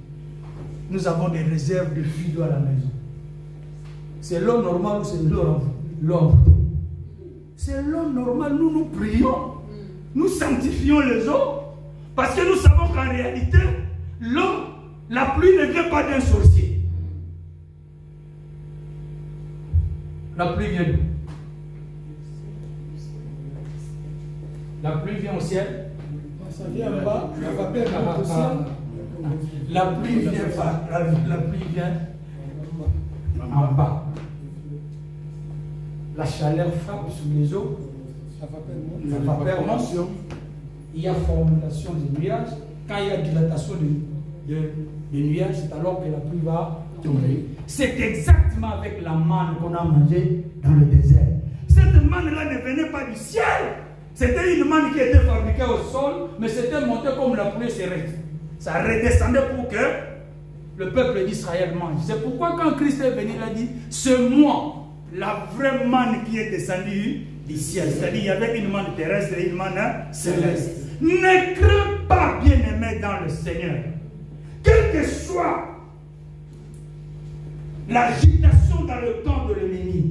Nous avons des réserves de flux d'eau à la maison. C'est l'eau normale ou c'est l'eau? C'est l'eau normale, nous prions. Nous sanctifions les eaux. Parce que nous savons qu'en réalité, l'eau, la pluie ne vient pas d'un sorcier. La pluie vient d'où? La pluie vient au ciel. Ça vient en bas, la vapeur monte au ciel. La pluie vient en bas. La chaleur frappe sur les eaux. La vapeur monte. Il y a formulation des nuages. Quand il y a dilatation des nuages, c'est alors que la pluie va tomber. C'est exactement avec la manne qu'on a mangée dans le désert. Cette manne-là ne venait pas du ciel. C'était une manne qui était fabriquée au sol, mais c'était monté comme la pluie serait. Ça redescendait pour que le peuple d'Israël mange. C'est pourquoi quand Christ est venu, il a dit, c'est moi, la vraie manne qui est descendue du ciel. C'est-à-dire, il y avait une manne terrestre et une manne céleste. Ne crains pas, bien-aimé dans le Seigneur. Quelle que soit l'agitation dans le camp de l'ennemi.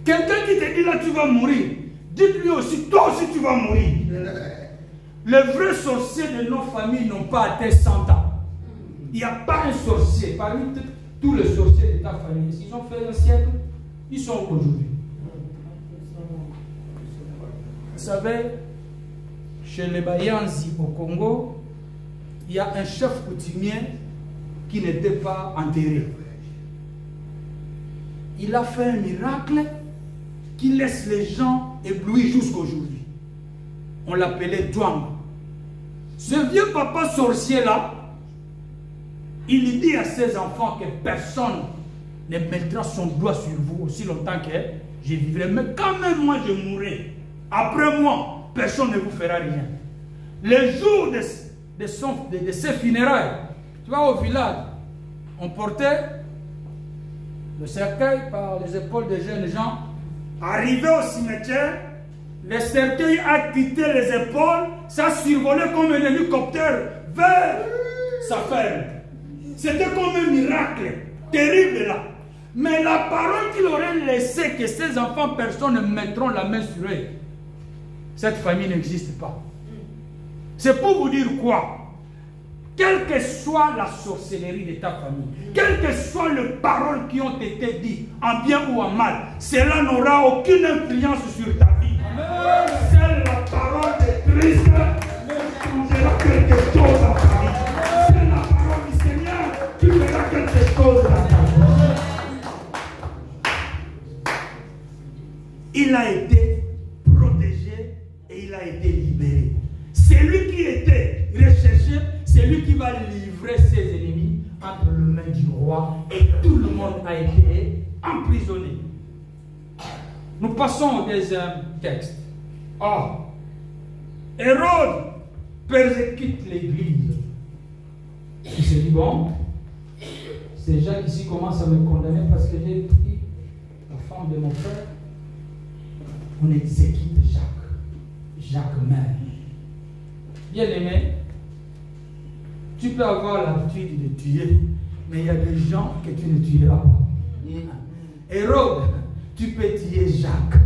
Quelqu'un qui te dit là tu vas mourir, dites-lui aussi, toi aussi tu vas mourir. Les vrais sorciers de nos familles n'ont pas atteint 100 ans. Il n'y a pas un sorcier, parmi tous les sorciers de ta famille, s'ils ont fait un siècle, ils sont aujourd'hui. Vous savez, chez les Bayanzi au Congo, il y a un chef coutumier qui n'était pas enterré. Il a fait un miracle qui laisse les gens éblouis jusqu'à aujourd'hui. On l'appelait Douang. Ce vieux papa sorcier là, il dit à ses enfants que personne ne mettra son doigt sur vous aussi longtemps que je vivrai. Mais quand même moi je mourrai, après moi, personne ne vous fera rien. Le jour de ses funérailles, tu vois, au village, on portait le cercueil par les épaules des jeunes gens. Arrivé au cimetière, le cercueil a quitté les épaules, ça survolait comme un hélicoptère vers sa ferme. C'était comme un miracle terrible là. Mais la parole qu'il aurait laissée, que ses enfants, personne ne mettront la main sur eux, cette famille n'existe pas. C'est pour vous dire quoi? Quelle que soit la sorcellerie de ta famille, quelles que soient les paroles qui ont été dites, en bien ou en mal, cela n'aura aucune influence sur ta vie. C'est la parole de Christ qui changera quelque chose dans ta vie. C'est la parole du Seigneur qui fera quelque chose dans ta vie. Il a été protégé et il a été libéré. C'est lui qui était recherché, c'est lui qui va livrer ses ennemis entre les mains du roi et tout le monde a été emprisonné. Nous passons au deuxième texte. Or, Hérode persécute l'église. Il se dit, bon, Ces gens ici commencent à me condamner parce que j'ai pris la femme de mon frère. On exécute Jacques même. Bien aimé, tu peux avoir l'habitude de tuer, mais il y a des gens que tu ne tueras pas. Hérode, tu peux tuer Jacques.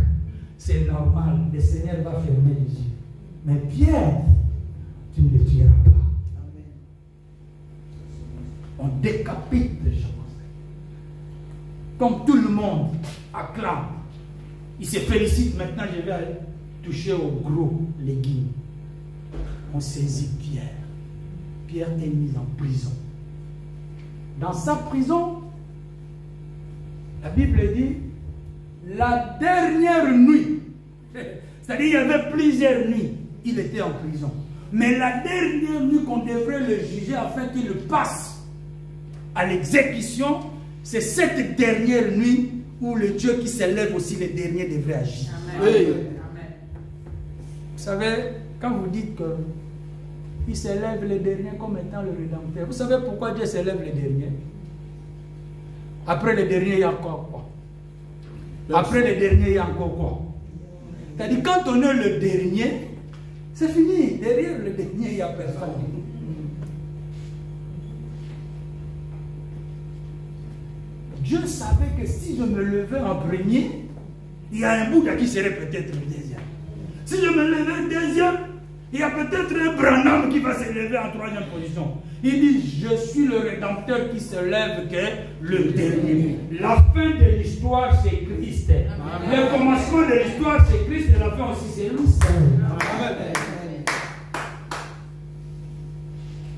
C'est normal, le Seigneur va fermer les yeux. Mais Pierre, tu ne le tueras pas. On décapite les gens. Comme tout le monde acclame. Il se félicite. Maintenant, je vais aller toucher au gros légumes. On saisit Pierre. Pierre est mis en prison. Dans sa prison, la Bible dit, la dernière nuit, c'est-à-dire il y avait plusieurs nuits, il était en prison. Mais la dernière nuit qu'on devrait le juger afin qu'il passe à l'exécution, c'est cette dernière nuit où le Dieu qui s'élève aussi, le dernier devrait agir. Amen. Oui. Amen. Vous savez, quand vous dites que il s'élève le dernier comme étant le Rédempteur, vous savez pourquoi Dieu s'élève le dernier? Après le dernier, il y a encore quoi? Après le dernier, il y a encore quoi? C'est-à-dire, quand on est le dernier, c'est fini. Derrière le dernier, il n'y a personne. Dieu savait que si je me levais en premier, il y a un Bouddha qui serait peut-être le deuxième. Si je me levais deuxième, il y a peut-être un Branham qui va se lever en troisième position. Il dit, je suis le Rédempteur qui se lève, que le dernier. La fin de l'histoire, c'est Christ. Amen. Le commencement de l'histoire, c'est Christ, et la fin aussi, c'est lui seul. Amen.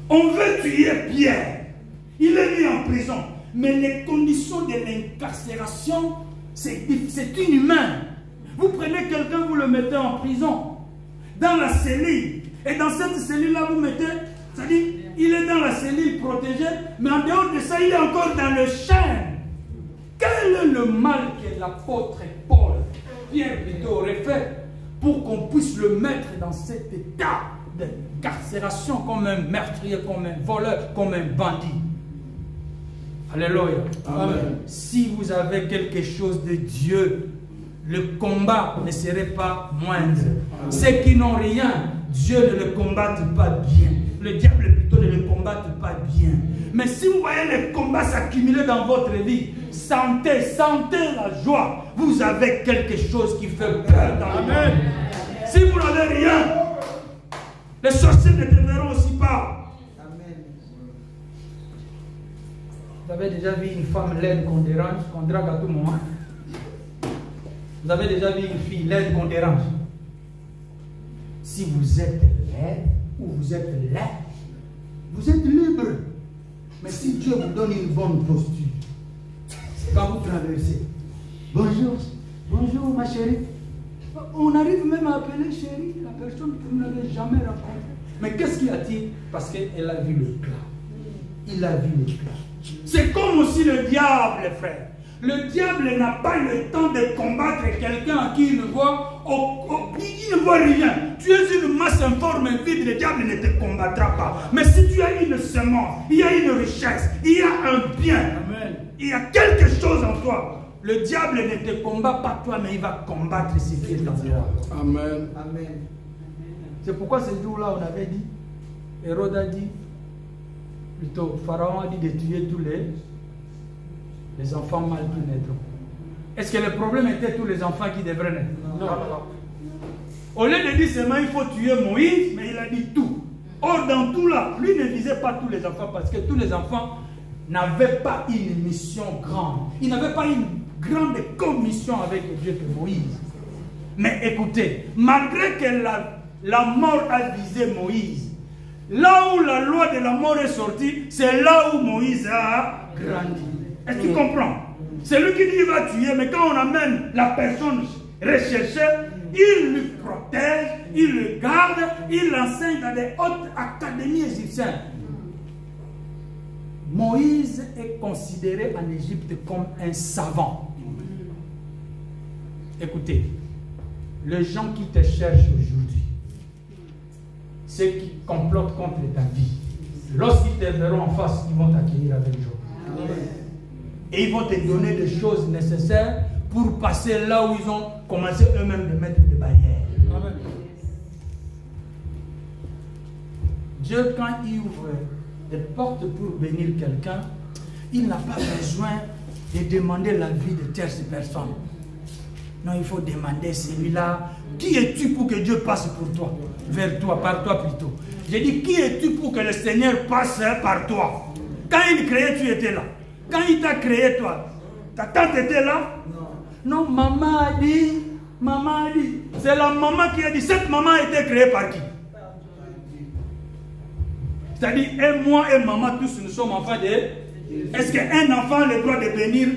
On veut tuer Pierre. Il est mis en prison. Mais les conditions de l'incarcération, c'est inhumain. Vous prenez quelqu'un, vous le mettez en prison, dans la cellule. Et dans cette cellule-là, vous mettez, c'est-à-dire, il est dans la cellule protégée, mais en dehors de ça, il est encore dans le chêne. Quel est le mal que l'apôtre Paul, Pierre plutôt, aurait fait pour qu'on puisse le mettre dans cet état d'incarcération comme un meurtrier, comme un voleur, comme un bandit? Alléluia. Amen. Si vous avez quelque chose de Dieu, le combat ne serait pas moindre. Amen. Ceux qui n'ont rien, Dieu ne le combatte pas bien. Le diable plutôt ne le combatte pas bien. Mais si vous voyez les combats s'accumuler dans votre vie, sentez la joie. Vous avez quelque chose qui fait peur dans le monde. Si vous n'avez rien, les sorciers ne te verront aussi pas. Vous avez déjà vu une femme laide qu'on dérange, qu'on drague à tout moment? Vous avez déjà vu une fille laide qu'on dérange? Si vous êtes laide ou vous êtes laid, vous êtes libre. Mais si Dieu vous donne une bonne posture, quand vous traversez, bonjour, bonjour ma chérie. On arrive même à appeler chérie la personne que vous n'avez jamais rencontrée. Mais qu'est-ce qu'il a-t-il? Parce qu'elle a vu le plat. Il a vu le plat. C'est comme aussi le diable, frère. Le diable n'a pas le temps de combattre quelqu'un à qui il ne voit, il ne voit rien. Tu es une masse informe vide, le diable ne te combattra pas. Mais si tu as une semence, il y a une richesse, il y a un bien, amen, il y a quelque chose en toi, le diable ne te combat pas toi, mais il va combattre ce qui est en toi. Amen. Amen. C'est pourquoi ce jour-là, on avait dit, Hérode a dit, plutôt, Pharaon a dit de tuer tous les enfants mâles qui naîtront. Est-ce que le problème était tous les enfants qui devraient naître? Non. Au lieu de dire seulement il faut tuer Moïse, mais il a dit tout. Or, dans tout là, lui ne visait pas tous les enfants parce que tous les enfants n'avaient pas une mission grande. Ils n'avaient pas une grande commission avec Dieu que Moïse. Mais écoutez, malgré que la mort a visé Moïse, là où la loi de la mort est sortie, c'est là où Moïse a grandi. Est-ce que tu comprends? C'est lui qui dit qu'il va tuer, mais quand on amène la personne recherchée, il lui protège, il le garde, il l'enseigne dans des hautes académies égyptiennes. Moïse est considéré en Égypte comme un savant. Écoutez, les gens qui te cherchent aujourd'hui, ceux qui complotent contre ta vie, lorsqu'ils te verront en face, ils vont t'accueillir avec joie. Et ils vont te donner des choses nécessaires pour passer là où ils ont commencé eux-mêmes de mettre des barrières. Amen. Dieu, quand il ouvre des portes pour bénir quelqu'un, il n'a pas besoin de demander l'avis de tierces personnes. Non, il faut demander celui-là, qui es-tu pour que Dieu passe pour toi, vers toi, par toi plutôt. J'ai dit, qui es-tu pour que le Seigneur passe par toi? Quand il créait, tu étais là. Quand il t'a créé, toi, ta tante était là? Non, maman a dit, c'est la maman qui a dit, cette maman a été créée par qui? C'est-à-dire, et moi et maman, tous nous sommes enfants de... Est-ce qu'un enfant a le droit de bénir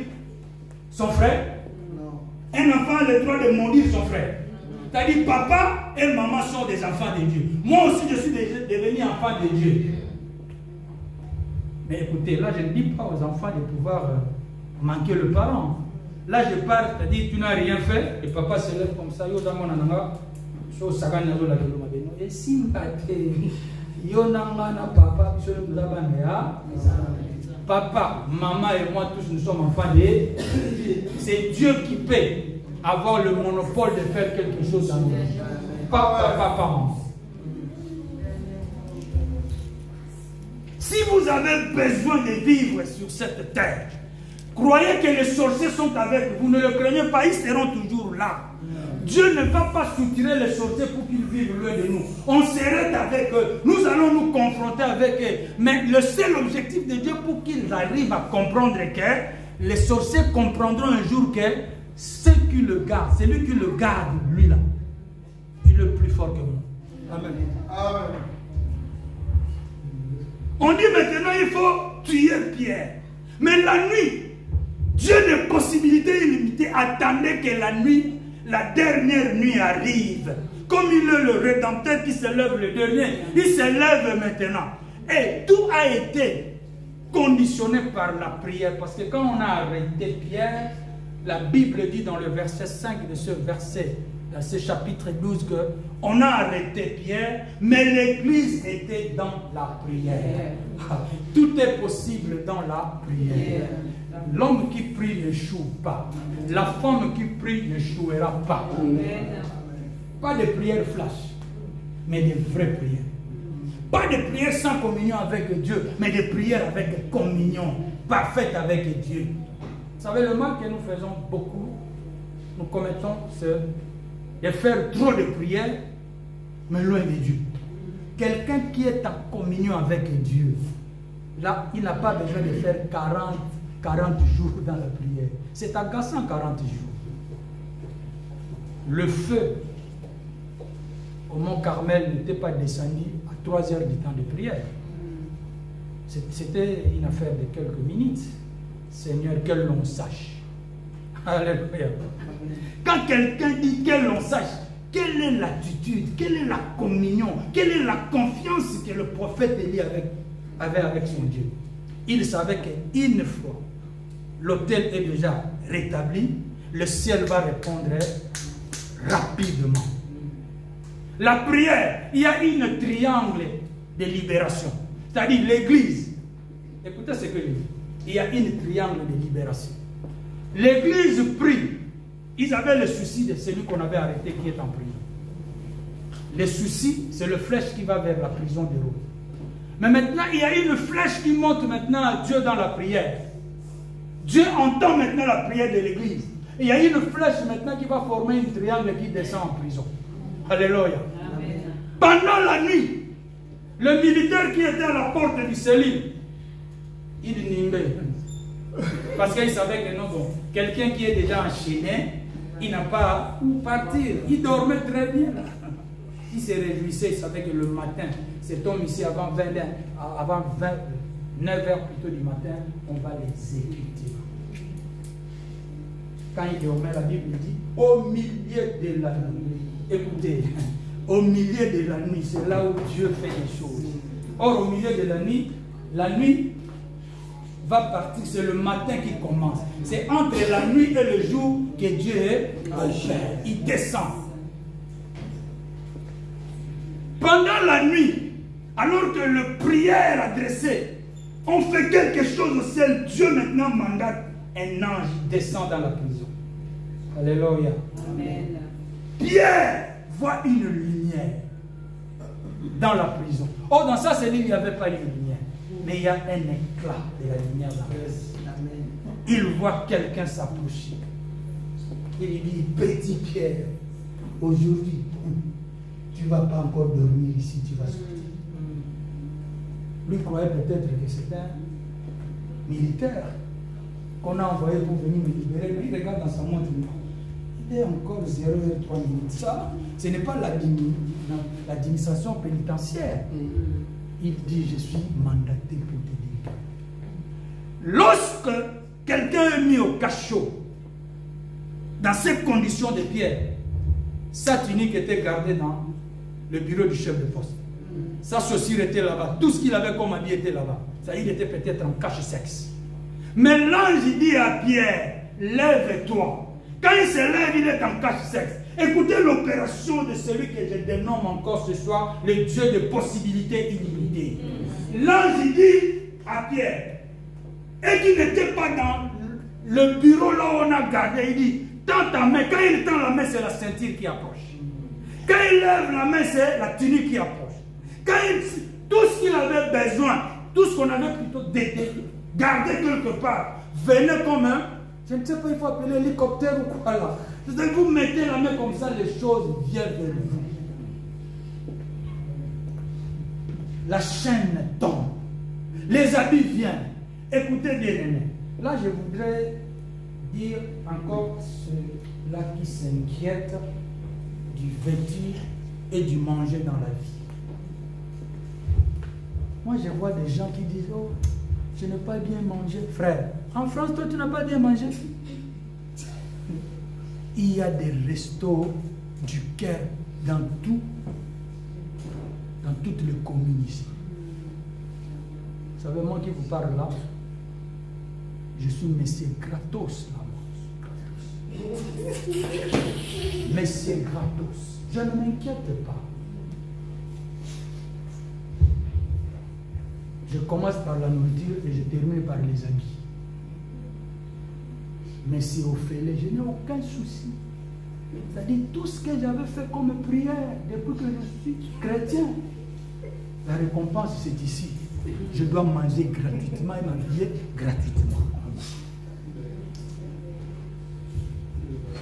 son frère? Non. Un enfant a le droit de maudire son frère. C'est-à-dire, papa et maman sont des enfants de Dieu. Moi aussi, je suis devenu enfant de Dieu. Mais écoutez, là, je ne dis pas aux enfants de pouvoir manquer le parent. Là, je parle, c'est-à-dire, tu n'as rien fait, et papa se lève comme ça, et si papa, maman et moi, tous nous sommes enfants de... C'est Dieu qui peut avoir le monopole de faire quelque chose dans nos vies. Pas maman. Si vous avez besoin de vivre sur cette terre, croyez que les sorciers sont avec vous. Ne le craignez pas, ils seront toujours là. Dieu ne va pas soutirer les sorciers pour qu'ils vivent loin de nous. On serait avec eux. Nous allons nous confronter avec eux. Mais le seul objectif de Dieu pour qu'ils arrivent à comprendre que les sorciers comprendront un jour que celui qui le garde, lui là, il est plus fort que moi. Amen. Amen. On dit maintenant il faut tuer Pierre. Mais la nuit, Dieu de possibilités illimitées attendait que la nuit, la dernière nuit arrive. Comme il est le Rédempteur qui se lève le dernier, il se lève maintenant. Et tout a été conditionné par la prière. Parce que quand on a arrêté Pierre, la Bible dit dans le verset 5 de ce verset, dans ce chapitre 12, qu'on a arrêté Pierre, mais l'église était dans la prière. Tout est possible dans la prière. L'homme qui prie n'échoue pas. La femme qui prie n'échouera pas. Pas de prière flash, mais de vraies prières. Pas de prière sans communion avec Dieu, mais de prières avec communion parfaite avec Dieu. Vous savez, le mal que nous faisons beaucoup, nous commettons, c'est de faire trop de prières, mais loin de Dieu. Quelqu'un qui est en communion avec Dieu, là, il n'a pas besoin de faire 40 jours dans la prière. C'est agaçant 40 jours. Le feu au Mont Carmel n'était pas descendu à 3 heures du temps de prière. C'était une affaire de quelques minutes. Seigneur, que l'on sache. Alléluia. Quand quelqu'un dit que l'on sache, quelle est l'attitude, quelle est la communion, quelle est la confiance que le prophète Élie avait avec son Dieu? Il savait qu'une fois l'autel est déjà rétabli, le ciel va répondre rapidement. La prière, il y a une triangle de libération. C'est-à-dire l'église. Écoutez ce que je dis. Il y a une triangle de libération. L'église prie. Ils avaient le souci de celui qu'on avait arrêté qui est en prison. Le souci, c'est le flèche qui va vers la prison de Rome. Mais maintenant, il y a une flèche qui monte maintenant à Dieu dans la prière. Dieu entend maintenant la prière de l'église. Il y a une flèche maintenant qui va former une triangle qui descend en prison. Alléluia. Amen. Pendant la nuit, le militaire qui était à la porte du cellule, il nimbait. Parce qu'il savait que non, bon, quelqu'un qui est déjà enchaîné, il n'a pas où partir. Il dormait très bien. Il se réjouissait, il savait que le matin, cet homme ici, avant 9h plutôt du matin, on va l'exécuter. Quand il dormait, la Bible dit, au milieu de la nuit. Écoutez, au milieu de la nuit, c'est là où Dieu fait les choses. Or, au milieu de la nuit va partir, c'est le matin qui commence. C'est entre la nuit et le jour que Dieu opère. Il descend. Pendant la nuit, alors que le prière adressée On fait quelque chose au ciel. Dieu maintenant mandate un ange descend dans la prison. Alléluia. Amen. Pierre voit une lumière dans la prison. Oh, dans sa cellule, il n'y avait pas une lumière. Mais il y a un éclat de la lumière dans la prison. Il voit quelqu'un s'approcher. Il lui dit, petit Pierre, aujourd'hui, tu ne vas pas encore dormir ici, tu vas sortir. Lui croyait peut-être que c'était un militaire qu'on a envoyé pour venir me libérer. Lui, il regarde dans sa montre. Il est encore 0,3 minutes. Ça, ce n'est pas l'administration pénitentiaire. Il dit, je suis mandaté pour te délivrer. Lorsque quelqu'un est mis au cachot, dans ces conditions de Pierre, sa tunique était gardée dans le bureau du chef de poste. Sa chaussure était là-bas. Tout ce qu'il avait comme habit était là-bas. Ça, il était peut-être en cache-sexe. Mais l'ange dit à Pierre, lève-toi. Quand il se lève, il est en cache-sexe. Écoutez l'opération de celui que je dénomme encore ce soir, le Dieu de possibilités illimitées. L'ange dit à Pierre, et qui n'était pas dans le bureau là où on a gardé, il dit, tends ta main. Quand il tend la main, c'est la ceinture qui approche. Quand il lève la main, c'est la tunique qui approche. Quand tout ce qu'il avait besoin, tout ce qu'on avait plutôt gardé quelque part, venait comme un, je ne sais pas, il faut appeler l'hélicoptère ou quoi là. C'est-à-dire que vous mettez la main comme ça, les choses viennent vers vous. La chaîne tombe. Les habits viennent. Écoutez bien, Néné. Là, je voudrais dire encore ceux-là qui s'inquiètent du vêtu et du manger dans la vie. Moi, je vois des gens qui disent, oh, je n'ai pas bien mangé. Frère, en France, toi, tu n'as pas bien mangé. Il y a des restos du cœur dans toutes les communes ici. Vous savez, moi qui vous parle là, je suis Monsieur Gratos là. Monsieur Gratos. Je ne m'inquiète pas. Je commence par la nourriture et je termine par les habits. Mais c'est au fait, je n'ai aucun souci. C'est-à-dire tout ce que j'avais fait comme prière depuis que je suis chrétien, la récompense c'est ici. Je dois manger gratuitement et m'habiller gratuitement.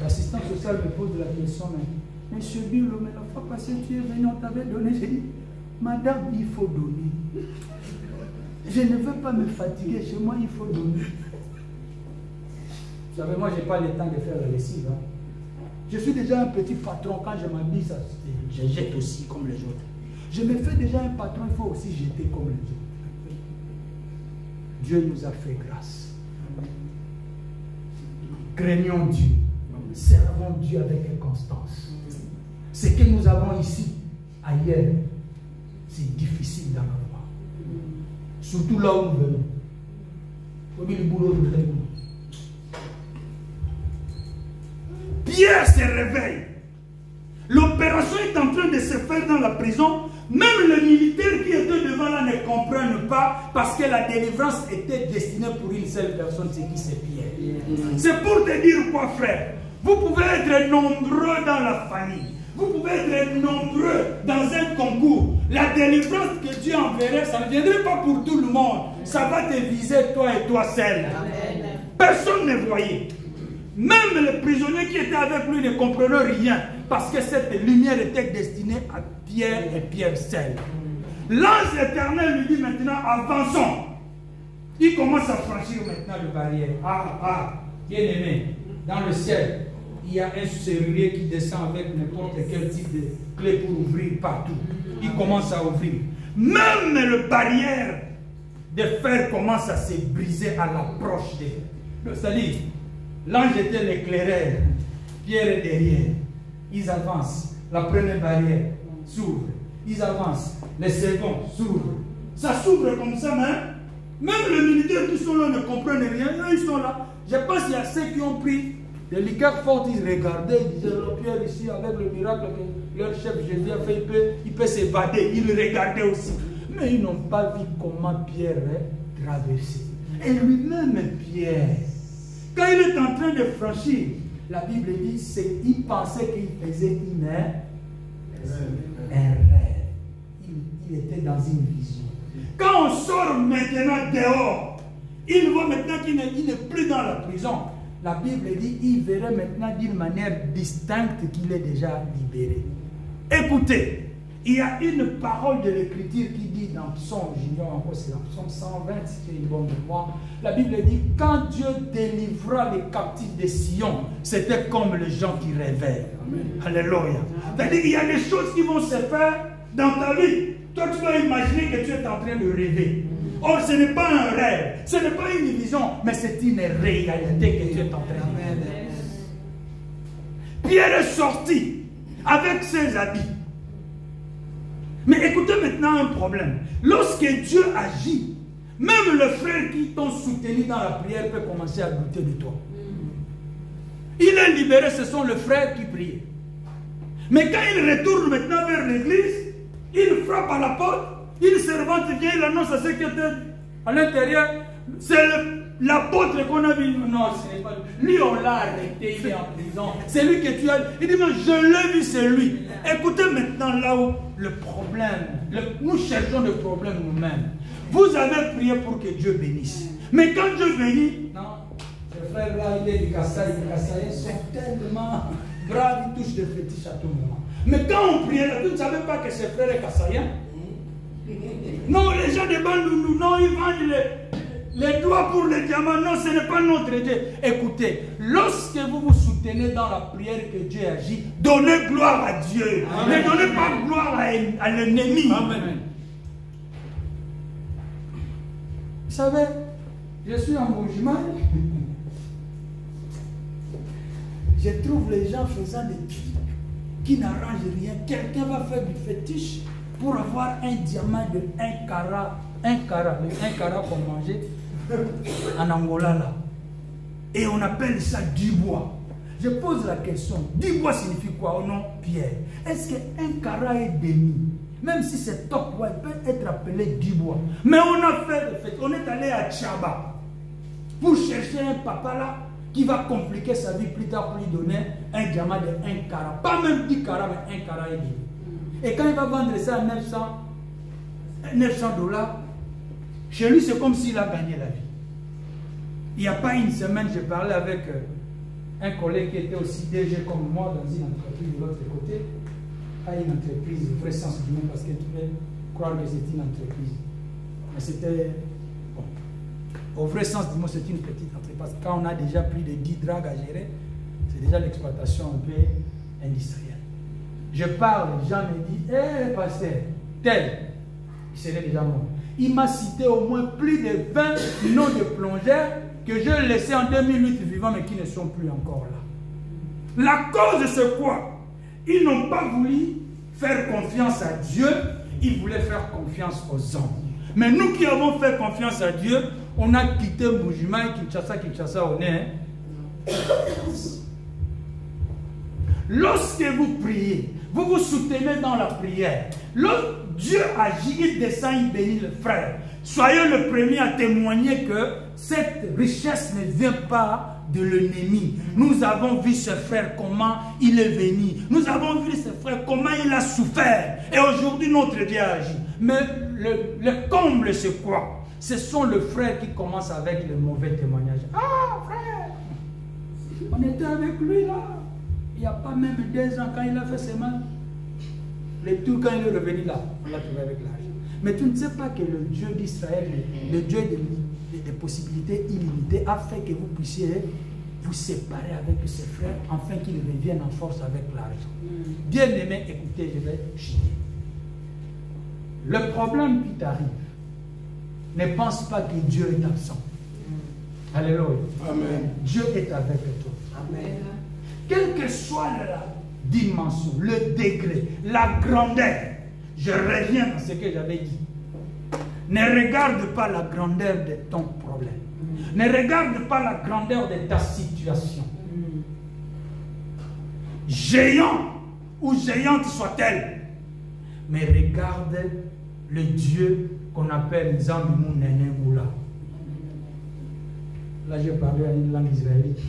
L'assistant social me pose la question, mais Monsieur Bilo, mais la fois passée tu es venu, on t'avait donné. J'ai dit, madame, il faut donner. Je ne veux pas me fatiguer, chez moi il faut donner. Vous savez, moi je n'ai pas le temps de faire la lessive. Hein. Je suis déjà un petit patron, quand je m'habille, je jette aussi comme les autres. Je me fais déjà un patron, il faut aussi jeter comme les autres. Dieu nous a fait grâce. Craignons Dieu. Servons Dieu avec constance. Ce que nous avons ici, ailleurs, c'est difficile d'en avoir. Surtout là où nous venons. Pierre se réveille. L'opération est en train de se faire dans la prison. Même les militaires qui étaient devant là ne comprennent pas parce que la délivrance était destinée pour une seule personne, c'est qui? C'est Pierre. C'est pour te dire quoi, frère? Vous pouvez être nombreux dans la famille. Vous pouvez être nombreux dans un concours. La délivrance que Dieu enverrait, ça ne viendrait pas pour tout le monde. Ça va te viser toi et toi seul. Amen. Personne ne voyait. Même les prisonniers qui étaient avec lui ne comprenaient rien. Parce que cette lumière était destinée à Pierre et Pierre seul. L'ange éternel lui dit maintenant, avançons. Il commence à franchir maintenant le barrière. Bien aimé, dans le ciel, il y a un serrurier qui descend avec n'importe quel type de clé pour ouvrir partout. Il commence à ouvrir. Même le barrière de fer commence à se briser à l'approche de... C'est-à-dire, l'ange était l'éclaireur. Pierre est derrière. Ils avancent. La première barrière s'ouvre. Ils avancent. Les secondes s'ouvrent. Ça s'ouvre comme ça, mais même les militaires qui sont là ne comprennent rien. Eux, ils sont là. Je pense qu'il y a ceux qui ont pris des liqueurs fortes. Ils regardaient. Ils disaient, Pierre ici, avec le miracle que leur chef Jésus a fait, il peut s'évader. Ils regardaient aussi. Mais ils n'ont pas vu comment Pierre traverser. Et lui-même, Pierre, quand il est en train de franchir, la Bible dit qu'il pensait qu'il faisait un rêve. Il était dans une vision. Quand on sort maintenant dehors, il voit maintenant qu'il n'est plus dans la prison. La Bible dit qu'il verrait maintenant d'une manière distincte qu'il est déjà libéré. Écoutez, il y a une parole de l'Écriture qui dit dans Psaume, j'ignore encore, c'est dans Psaume 120, si c'est une bonne mémoire. La Bible dit, quand Dieu délivra les captifs de Sion, c'était comme les gens qui rêvaient. Amen. Alléluia. C'est-à-dire qu'il y a des choses qui vont se faire dans ta vie. Toi, tu dois imaginer que tu es en train de rêver. Or, ce n'est pas un rêve, ce n'est pas une vision, mais c'est une réalité que tu es en train de faire. Pierre est sorti avec ses habits. Mais écoutez maintenant un problème. Lorsque Dieu agit, même le frère qui t'ont soutenu dans la prière peut commencer à douter de toi. Il est libéré, ce sont les frères qui prient. Mais quand il retourne maintenant vers l'église, il frappe à la porte, une servante vient, il annonce à ceux qui étaient à l'intérieur, c'est l'apôtre qu'on a vu. Non, ce n'est pas lui. Lui, on l'a arrêté, il est en prison. C'est lui que tu as. Il dit, mais je l'ai vu, c'est lui. Écoutez maintenant là où le problème, nous cherchons le problème nous-mêmes. Vous avez prié pour que Dieu bénisse. Mais quand Dieu bénit, non, ce frère-là, il est du Kassai. Les Kassaïens sont tellement braves, ils touchent des fétiches à tout moment. Mais quand on priait, tu ne savais pas que ce frère est Kassaïen? Non, les gens de Bandundu, non, ils vendent les doigts pour les diamants. Non, ce n'est pas notre Dieu. Écoutez, lorsque vous vous soutenez dans la prière que Dieu agit, donnez gloire à Dieu. Amen. Ne donnez pas gloire à l'ennemi. Amen. Vous savez, je suis en mouvement. Je trouve les gens faisant des trucs qui n'arrangent rien. Quelqu'un va faire du fétiche pour avoir un diamant de 1 carat, qu'on mangeait en Angola là. Et on appelle ça du bois. Je pose la question, du bois signifie quoi au nom Pierre? Est-ce que 1 carat et demi, même si c'est top, ouais, peut être appelé du bois? Mais on a fait le fait, on est allé à Tchaba pour chercher un papa là qui va compliquer sa vie plus tard pour lui donner un diamant de 1 carat. Pas même 10 carats, mais 1 carat et demi. Et quand il va vendre ça à 900 $, chez lui, c'est comme s'il a gagné la vie. Il n'y a pas une semaine, j'ai parlé avec un collègue qui était aussi DG comme moi dans une entreprise de l'autre côté, à une entreprise au vrai sens du mot, parce que tu peux croire que c'est une entreprise. Mais c'était, bon, au vrai sens du mot, c'est une petite entreprise. Parce que quand on a déjà plus de 10 dragues à gérer, c'est déjà l'exploitation un peu industrielle. Je parle, les gens me disent, hé pasteur, tel, il serait déjà mort. Il m'a cité au moins plus de 20 noms de plongeurs que je laissais en 2008 vivants, mais qui ne sont plus encore là. La cause, c'est quoi? Ils n'ont pas voulu faire confiance à Dieu, ils voulaient faire confiance aux hommes. Mais nous qui avons fait confiance à Dieu, on a quitté Mujima et Kinshasa, on est. Lorsque vous priez, vous vous soutenez dans la prière. Lorsque Dieu agit, il descend, il bénit le frère. Soyez le premier à témoigner que cette richesse ne vient pas de l'ennemi. Nous avons vu ce frère comment il est venu. Nous avons vu ce frère comment il a souffert. Et aujourd'hui, notre Dieu agit. Mais le comble, c'est quoi? Ce sont les frères qui commencent avec le mauvais témoignage. Ah, frère, on était avec lui là. Il n'y a pas même 2 ans quand il a fait ses mains. Le tout quand il est revenu là, on l'a trouvé avec l'argent. Mais tu ne sais pas que le Dieu d'Israël, le Dieu des possibilités illimitées, a fait que vous puissiez vous séparer avec ses frères, afin qu'ils reviennent en force avec l'argent. Bien aimé, écoutez, je vais chier. Le problème qui t'arrive, ne pense pas que Dieu est absent. Alléluia. Amen. Dieu est avec toi. Amen. Quelle que soit la dimension, le degré, la grandeur, je reviens à ce que j'avais dit. Ne regarde pas la grandeur de ton problème. Ne regarde pas la grandeur de ta situation. Géant ou géante soit-elle, mais regarde le Dieu qu'on appelle Zambimu Nene Moula. Là, j'ai parlé à une langue israélite.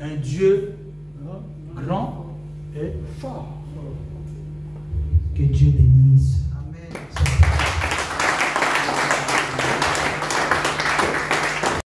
Un Dieu grand et fort. Que Dieu bénisse.